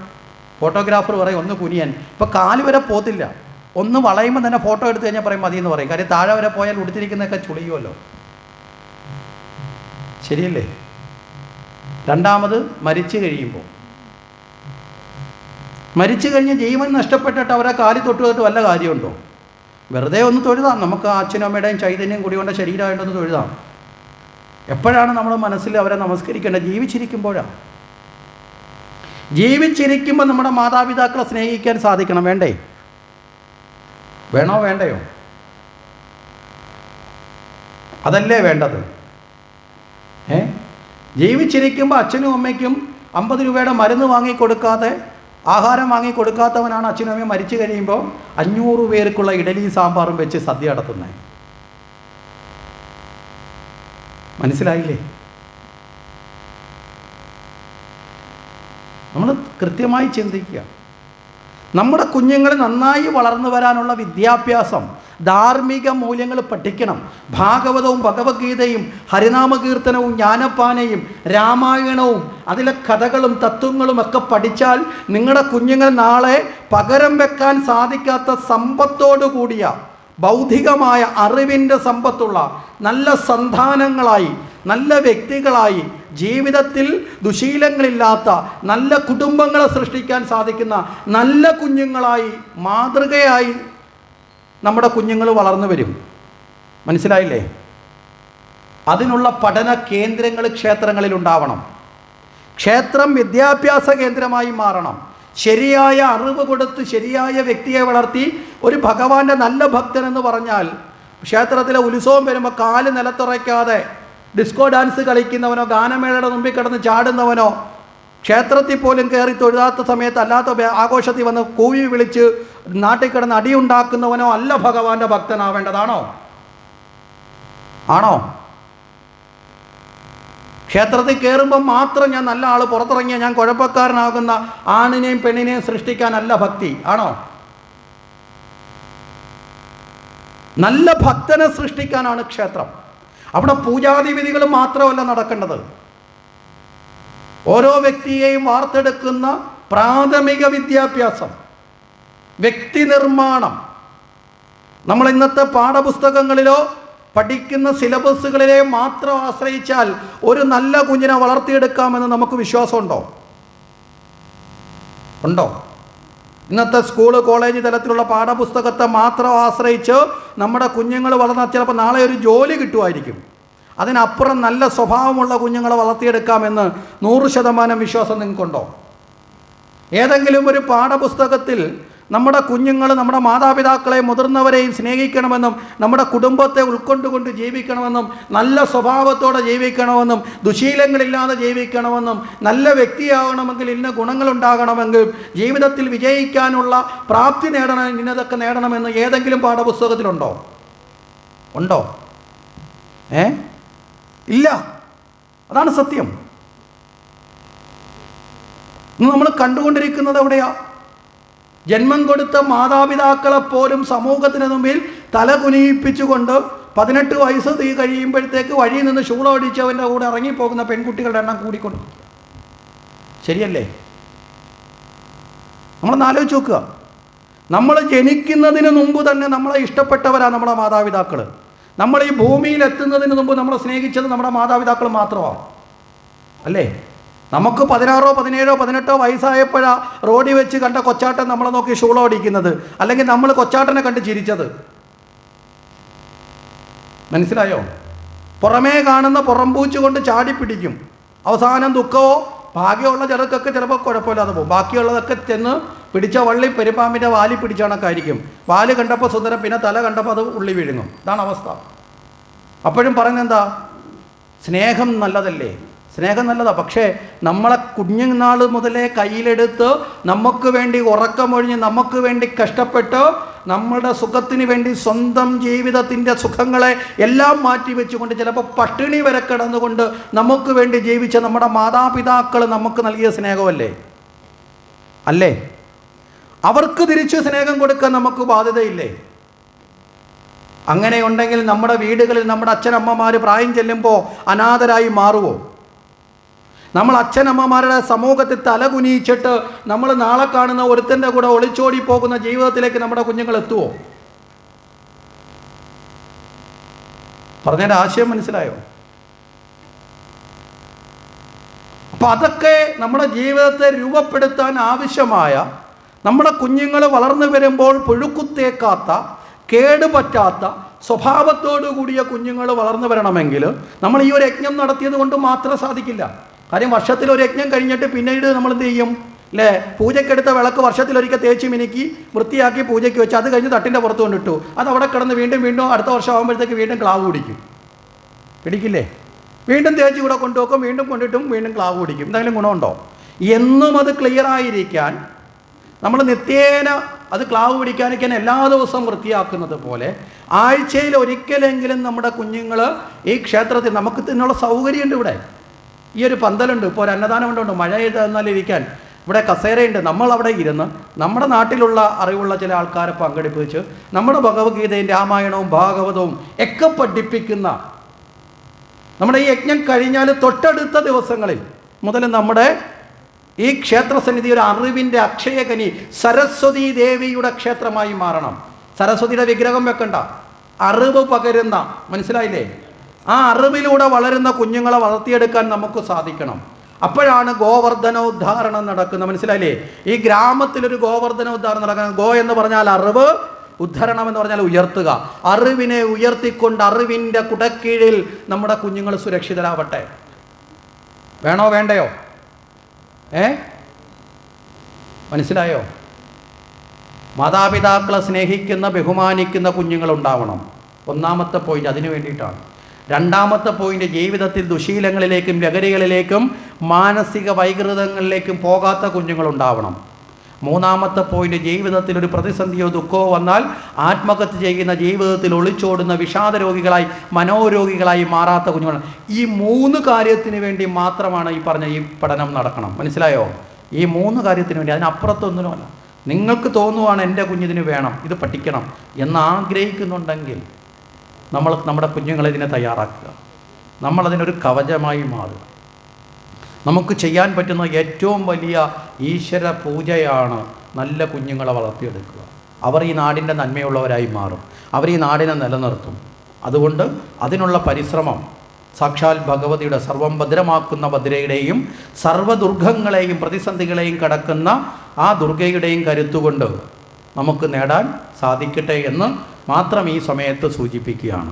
ഫോട്ടോഗ്രാഫർ പറയും ഒന്ന് കുനിയാൻ. ഇപ്പോൾ കാല് വരെ പോത്തില്ല, ഒന്ന് വളയുമ്പോൾ തന്നെ ഫോട്ടോ എടുത്തു കഴിഞ്ഞാൽ പറയും മതി എന്ന് പറയും. കാര്യം താഴെ വരെ പോയാൽ ഉടുത്തിരിക്കുന്നതൊക്കെ ചുളിയുമല്ലോ. ശരിയല്ലേ? രണ്ടാമത് മരിച്ചു കഴിഞ്ഞ് ജീവൻ നഷ്ടപ്പെട്ടിട്ട് അവരെ കാലി തൊട്ട് വല്ല കാര്യമുണ്ടോ? വെറുതെ ഒന്ന് തൊഴുതാം. നമുക്ക് അച്ഛനും അമ്മയുടെയും ചൈതന്യം കൂടി കൊണ്ട് ശരീരമായിട്ടൊന്ന് തൊഴുതാം. എപ്പോഴാണ് നമ്മൾ മനസ്സിൽ അവരെ നമസ്കരിക്കേണ്ടത്? ജീവിച്ചിരിക്കുമ്പോഴാണ്. ജീവിച്ചിരിക്കുമ്പോൾ നമ്മുടെ മാതാപിതാക്കളെ സ്നേഹിക്കാൻ സാധിക്കണം. വേണ്ടേ? വേണോ വേണ്ടയോ? അതല്ലേ വേണ്ടത്. ജീവിച്ചിരിക്കുമ്പോൾ അച്ഛനും അമ്മയ്ക്കും 50 രൂപയുടെ മരുന്ന് വാങ്ങിക്കൊടുക്കാതെ, ആഹാരം വാങ്ങിക്കൊടുക്കാത്തവനാണ് അച്ഛനും അമ്മയും മരിച്ചു കഴിയുമ്പോൾ 500 പേർക്കുള്ള ഇഡലി സാമ്പാറും വെച്ച് സദ്യ നടത്തുന്നത്. മനസ്സിലായില്ലേ? നമ്മൾ കൃത്യമായി ചിന്തിക്കുക. നമ്മുടെ കുഞ്ഞുങ്ങൾ നന്നായി വളർന്നു വരാനുള്ള വിദ്യാഭ്യാസം, ധാർമ്മിക മൂല്യങ്ങൾ പഠിക്കണം. ഭാഗവതവും ഭഗവത്ഗീതയും ഹരിനാമകീർത്തനവും ജ്ഞാനപ്പാനയും രാമായണവും അതിലെ കഥകളും തത്വങ്ങളും ഒക്കെ പഠിച്ചാൽ നിങ്ങളുടെ കുഞ്ഞുങ്ങൾ നാളെ പകരം വെക്കാൻ സാധിക്കാത്ത സമ്പത്തോടു കൂടിയ ബൗദ്ധികമായ അറിവിൻ്റെ സമ്പത്തുള്ള നല്ല സന്താനങ്ങളായി, നല്ല വ്യക്തികളായി, ജീവിതത്തിൽ ദുശീലങ്ങളില്ലാത്ത നല്ല കുടുംബങ്ങളെ സൃഷ്ടിക്കാൻ സാധിക്കുന്ന നല്ല കുഞ്ഞുങ്ങളായി, മാതൃകയായി നമ്മുടെ കുഞ്ഞുങ്ങൾ വളർന്നു വരും. മനസ്സിലായില്ലേ? അതിനുള്ള പഠന കേന്ദ്രങ്ങൾ ക്ഷേത്രങ്ങളിൽ ഉണ്ടാവണം. ക്ഷേത്രം വിദ്യാഭ്യാസ കേന്ദ്രമായി മാറണം. ശരിയായ അറിവ് കൊടുത്ത് ശരിയായ വ്യക്തിയെ വളർത്തി ഒരു ഭഗവാന്റെ നല്ല ഭക്തൻ എന്ന് പറഞ്ഞാൽ, ക്ഷേത്രത്തിലെ ഉത്സവം വരുമ്പോൾ കാല് നിലത്തുറയ്ക്കാതെ ഡിസ്കോ ഡാൻസ് കളിക്കുന്നവനോ, ഗാനമേളയുടെ മുമ്പിൽ കിടന്ന് ചാടുന്നവനോ, ക്ഷേത്രത്തിൽ പോലും കയറി തൊഴുതാത്ത സമയത്ത് അല്ലാത്ത ആഘോഷത്തിൽ വന്ന് കൂവി വിളിച്ച് നാട്ടിൽ കിടന്ന് അടിയുണ്ടാക്കുന്നവനോ അല്ല ഭഗവാന്റെ ഭക്തനാവേണ്ടതാണോ? ആണോ? ക്ഷേത്രത്തിൽ കയറുമ്പോൾ മാത്രം ഞാൻ നല്ല ആൾ, പുറത്തിറങ്ങിയ ഞാൻ കുഴപ്പക്കാരനാകുന്ന ആണിനെയും പെണ്ണിനെയും സൃഷ്ടിക്കാനല്ല ഭക്തി. ആണോ? നല്ല ഭക്തനെ സൃഷ്ടിക്കാനാണ് ക്ഷേത്രം. അവിടെ പൂജാതി വിധികൾ മാത്രമല്ല നടക്കേണ്ടത്. ഓരോ വ്യക്തിയെയും വാർത്തെടുക്കുന്ന പ്രാഥമിക വിദ്യാഭ്യാസം, വ്യക്തി നിർമ്മാണം. നമ്മൾ ഇന്നത്തെ പാഠപുസ്തകങ്ങളിലോ പഠിക്കുന്ന സിലബസുകളിലെ മാത്രം ആശ്രയിച്ചാൽ ഒരു നല്ല കുഞ്ഞിനെ വളർത്തിയെടുക്കാമെന്ന് നമുക്ക് വിശ്വാസമുണ്ടോ? ഉണ്ടോ? ഇന്നത്തെ സ്കൂൾ കോളേജ് തലത്തിലുള്ള പാഠപുസ്തകത്തെ മാത്രം ആശ്രയിച്ച് നമ്മുടെ കുഞ്ഞുങ്ങൾ വളർന്നാൽ ചിലപ്പോൾ നാളെ ഒരു ജോലി കിട്ടുമായിരിക്കും. അതിനപ്പുറം നല്ല സ്വഭാവമുള്ള കുഞ്ഞുങ്ങളെ വളർത്തിയെടുക്കാമെന്ന് 100% വിശ്വാസം നിങ്ങൾക്കുണ്ടോ? ഏതെങ്കിലും ഒരു പാഠപുസ്തകത്തിൽ നമ്മുടെ കുഞ്ഞുങ്ങൾ നമ്മുടെ മാതാപിതാക്കളെ, മുതിർന്നവരെയും സ്നേഹിക്കണമെന്നും നമ്മുടെ കുടുംബത്തെ ഉൾക്കൊണ്ടുകൊണ്ട് ജീവിക്കണമെന്നും നല്ല സ്വഭാവത്തോടെ ജീവിക്കണമെന്നും ദുശീലങ്ങളില്ലാതെ ജീവിക്കണമെന്നും നല്ല വ്യക്തിയാകണമെങ്കിൽ ഇന്ന ഗുണങ്ങളുണ്ടാകണമെങ്കിൽ ജീവിതത്തിൽ വിജയിക്കാനുള്ള പ്രാപ്തി നേടണം, ഇന്നതൊക്കെ നേടണമെന്ന് ഏതെങ്കിലും പാഠപുസ്തകത്തിലുണ്ടോ? ഉണ്ടോ? ഇല്ല. അതാണ് സത്യം. ഇന്ന് നമ്മൾ കണ്ടുകൊണ്ടിരിക്കുന്നത് എവിടെയാ? ജന്മം കൊടുത്ത മാതാപിതാക്കളെപ്പോലും സമൂഹത്തിന് മുമ്പിൽ തല കുനിയിപ്പിച്ചുകൊണ്ട് 18 വയസ്സ് കഴിയുമ്പോഴത്തേക്ക് വഴിയിൽ നിന്ന് ശൂളമടിച്ചവൻ്റെ കൂടെ ഇറങ്ങിപ്പോകുന്ന പെൺകുട്ടികളുടെ എണ്ണം കൂടിക്കൊണ്ട്. ശരിയല്ലേ? നമ്മളൊന്ന് ആലോചിച്ച് നോക്കുക. നമ്മൾ ജനിക്കുന്നതിന് മുമ്പ് തന്നെ നമ്മളെ ഇഷ്ടപ്പെട്ടവരാണ് നമ്മുടെ മാതാപിതാക്കൾ. നമ്മൾ ഈ ഭൂമിയിൽ എത്തുന്നതിന് മുമ്പ് നമ്മളെ സ്നേഹിച്ചത് നമ്മുടെ മാതാപിതാക്കൾ മാത്രമാണ്. അല്ലേ? നമുക്ക് 16, 17, 18 വയസ്സായപ്പോഴാണ് റോഡിൽ വെച്ച് കണ്ട കൊച്ചാട്ടൻ നമ്മളെ നോക്കി ശൂളം അടിക്കുന്നത്, അല്ലെങ്കിൽ നമ്മൾ കൊച്ചാട്ടനെ കണ്ട് ചിരിച്ചത്. മനസ്സിലായോ? പുറമേ കാണുന്ന പുറംപൂച്ച് കൊണ്ട് ചാടിപ്പിടിക്കും. അവസാനം ദുഃഖമോ ഭാഗ്യമുള്ള ചിലർക്കൊക്കെ ചിലപ്പോൾ കുഴപ്പമില്ലാതെ പോകും. ബാക്കിയുള്ളതൊക്കെ ചെന്ന് പിടിച്ച വള്ളി പെരുമ്പാമ്പിൻ്റെ വാലി പിടിച്ച കണക്കായിരിക്കും. വാല് കണ്ടപ്പോൾ സുന്ദരം, പിന്നെ തല കണ്ടപ്പോൾ അത് ഉള്ളി വീഴുന്നു. ഇതാണ് അവസ്ഥ. അപ്പോഴും പറയുന്നത് എന്താ? സ്നേഹം നല്ലതല്ലേ? സ്നേഹം നല്ലതാണ്. പക്ഷേ നമ്മളെ കുഞ്ഞുനാൾ മുതലേ കയ്യിലെടുത്ത് നമുക്ക് വേണ്ടി ഉറക്കമൊഴിഞ്ഞ് നമുക്ക് വേണ്ടി കഷ്ടപ്പെട്ട് നമ്മളുടെ സുഖത്തിന് വേണ്ടി സ്വന്തം ജീവിതത്തിൻ്റെ സുഖങ്ങളെ എല്ലാം മാറ്റി വെച്ചുകൊണ്ട് ചിലപ്പോൾ പട്ടിണി വരെ കിടന്നുകൊണ്ട് നമുക്ക് വേണ്ടി ജീവിച്ച നമ്മുടെ മാതാപിതാക്കൾ നമുക്ക് നൽകിയ സ്നേഹമല്ലേ? അല്ലേ? അവർക്ക് തിരിച്ച് സ്നേഹം കൊടുക്കാൻ നമുക്ക് ബാധ്യതയില്ലേ? അങ്ങനെയുണ്ടെങ്കിൽ നമ്മുടെ വീടുകളിൽ നമ്മുടെ അച്ഛനമ്മമാർ പ്രായം ചെല്ലുമ്പോൾ അനാഥരായി മാറുമോ? നമ്മൾ അച്ഛനമ്മമാരുടെ സമൂഹത്തിൽ തലകുനിയിച്ചിട്ട് നമ്മൾ നാളെ കാണുന്ന ഒരുത്തൻ്റെ കൂടെ ഒളിച്ചോടി പോകുന്ന ജീവിതത്തിലേക്ക് നമ്മുടെ കുഞ്ഞുങ്ങൾ എത്തുമോ? പറഞ്ഞതിൻ്റെ ആശയം മനസ്സിലായോ? അപ്പം അതൊക്കെ നമ്മുടെ ജീവിതത്തെ രൂപപ്പെടുത്താൻ ആവശ്യമായ, നമ്മുടെ കുഞ്ഞുങ്ങൾ വളർന്നു വരുമ്പോൾ പുഴുക്കുത്തേക്കാത്ത, കേടുപറ്റാത്ത സ്വഭാവത്തോടു കൂടിയ കുഞ്ഞുങ്ങൾ വളർന്നു വരണമെങ്കിൽ നമ്മൾ ഈ ഒരു യജ്ഞം നടത്തിയത് കൊണ്ട് മാത്രം സാധിക്കില്ല. കാര്യം വർഷത്തിലൊരു യജ്ഞം കഴിഞ്ഞിട്ട് പിന്നീട് നമ്മൾ എന്ത് ചെയ്യും? അല്ലേ? പൂജയ്ക്കെടുത്ത വിളക്ക് വർഷത്തിലൊരിക്കൽ തേച്ച് മിനുക്കി വൃത്തിയാക്കി പൂജയ്ക്ക് വെച്ച് അത് കഴിഞ്ഞ് തട്ടിൻ്റെ പുറത്ത് കൊണ്ടിട്ടു. അത് അവിടെ കിടന്ന് വീണ്ടും അടുത്ത വർഷം ആകുമ്പോഴത്തേക്ക് വീണ്ടും ക്ലാവ് പിടിക്കും. പിടിക്കില്ലേ? വീണ്ടും തേച്ച് കൂടെ കൊണ്ടുവെക്കും, വീണ്ടും കൊണ്ടിട്ടും വീണ്ടും ക്ലാവ് പിടിക്കും. എന്തെങ്കിലും ഗുണമുണ്ടോ? എന്നും അത് ക്ലിയറായിരിക്കാൻ നമ്മൾ നിത്യേന അത് ക്ലാവ് പിടിക്കാനൊക്കെ എല്ലാ ദിവസവും വൃത്തിയാക്കുന്നത് പോലെ ആഴ്ചയിൽ ഒരിക്കലെങ്കിലും നമ്മുടെ കുഞ്ഞുങ്ങൾ ഈ ക്ഷേത്രത്തിൽ നമുക്ക് ഇതിനുള്ള സൗകര്യമുണ്ട്. ഇവിടെ ഈ ഒരു പന്തലുണ്ട്, ഇപ്പോൾ ഒരു അന്നദാനം കൊണ്ടുണ്ട്, മഴ എന്നാലിരിക്കാൻ ഇവിടെ കസേരയുണ്ട്. നമ്മളവിടെ ഇരുന്ന് നമ്മുടെ നാട്ടിലുള്ള അറിവുള്ള ചില ആൾക്കാരെ പങ്കെടുപ്പിച്ച് നമ്മുടെ ഭഗവത്ഗീതയും രാമായണവും ഭാഗവതവും ഒക്കെ പഠിപ്പിക്കുന്ന, നമ്മുടെ ഈ യജ്ഞം കഴിഞ്ഞാൽ തൊട്ടടുത്ത ദിവസങ്ങളിൽ മുതൽ നമ്മുടെ ഈ ക്ഷേത്രസന്നിധി ഒരു അറിവിൻ്റെ അക്ഷയകനി സരസ്വതി ദേവിയുടെ ക്ഷേത്രമായി മാറണം. സരസ്വതിയുടെ വിഗ്രഹം വെക്കണ്ട, അറിവ് പകരുന്ന, മനസ്സിലായില്ലേ? ആ അറിവിലൂടെ വളരുന്ന കുഞ്ഞുങ്ങളെ വളർത്തിയെടുക്കാൻ നമുക്ക് സാധിക്കണം. അപ്പോഴാണ് ഗോവർദ്ധനോദ്ധാരണം നടക്കുന്നത്. മനസ്സിലായില്ലേ? ഈ ഗ്രാമത്തിലൊരു ഗോവർദ്ധനോദ്ധാരണം നടക്കുന്നത്. ഗോ എന്ന് പറഞ്ഞാൽ അറിവ്, ഉദ്ധരണം എന്ന് പറഞ്ഞാൽ ഉയർത്തുക. അറിവിനെ ഉയർത്തിക്കൊണ്ട് അറിവിൻ്റെ കുടക്കീഴിൽ നമ്മുടെ കുഞ്ഞുങ്ങൾ സുരക്ഷിതരാവട്ടെ. വേണോ വേണ്ടയോ? മനസ്സിലായോ? മാതാപിതാക്കളെ സ്നേഹിക്കുന്ന, ബഹുമാനിക്കുന്ന കുഞ്ഞുങ്ങളുണ്ടാവണം. ഒന്നാമത്തെ പോയിന്റ് അതിനു വേണ്ടിയിട്ടാണ്. രണ്ടാമത്തെ പോയിന്റ്, ജീവിതത്തിൽ ദുശീലങ്ങളിലേക്കും ലഹരികളിലേക്കും മാനസിക വൈകൃതങ്ങളിലേക്കും പോകാത്ത കുഞ്ഞുങ്ങളുണ്ടാവണം. മൂന്നാമത്തെ പോയിന്റ്, ജീവിതത്തിൽ ഒരു പ്രതിസന്ധിയോ ദുഃഖമോ വന്നാൽ ആത്മഹത്യ ചെയ്യുന്ന, ജീവിതത്തിൽ ഒളിച്ചോടുന്ന വിഷാദ രോഗികളായി, മനോരോഗികളായി മാറാത്ത കുഞ്ഞുങ്ങൾ. ഈ 3 കാര്യത്തിന് വേണ്ടി മാത്രമാണ് ഈ പറഞ്ഞ ഈ പഠനം നടക്കണം. മനസ്സിലായോ? ഈ 3 കാര്യത്തിന് വേണ്ടി, അതിനപ്പുറത്തൊന്നിനുമല്ല. നിങ്ങൾക്ക് തോന്നുവാണ് എൻ്റെ കുഞ്ഞിതിന് വേണം, ഇത് പഠിക്കണം എന്നാഗ്രഹിക്കുന്നുണ്ടെങ്കിൽ നമ്മൾ നമ്മുടെ കുഞ്ഞുങ്ങളെ ഇതിനെ തയ്യാറാക്കുക. നമ്മളതിനൊരു കവചമായി മാറുക. നമുക്ക് ചെയ്യാൻ പറ്റുന്ന ഏറ്റവും വലിയ ഈശ്വര പൂജയാണ് നല്ല കുഞ്ഞുങ്ങളെ വളർത്തിയെടുക്കുക. അവർ ഈ നാടിൻ്റെ നന്മയുള്ളവരായി മാറും. അവർ ഈ നാടിനെ നിലനിർത്തും. അതുകൊണ്ട് അതിനുള്ള പരിശ്രമം സാക്ഷാൽ ഭഗവതിയുടെ സർവം ഭദ്രമാക്കുന്ന ഭദ്രയുടെയും സർവ്വദുർഗങ്ങളെയും പ്രതിസന്ധികളെയും കടക്കുന്ന ആ ദുർഗയുടെയും കരുത്തുകൊണ്ട് നമുക്ക് നേടാൻ സാധിക്കട്ടെ എന്ന് മാത്രം ഈ സമയത്ത് സൂചിപ്പിക്കുകയാണ്.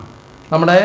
നമ്മുടെ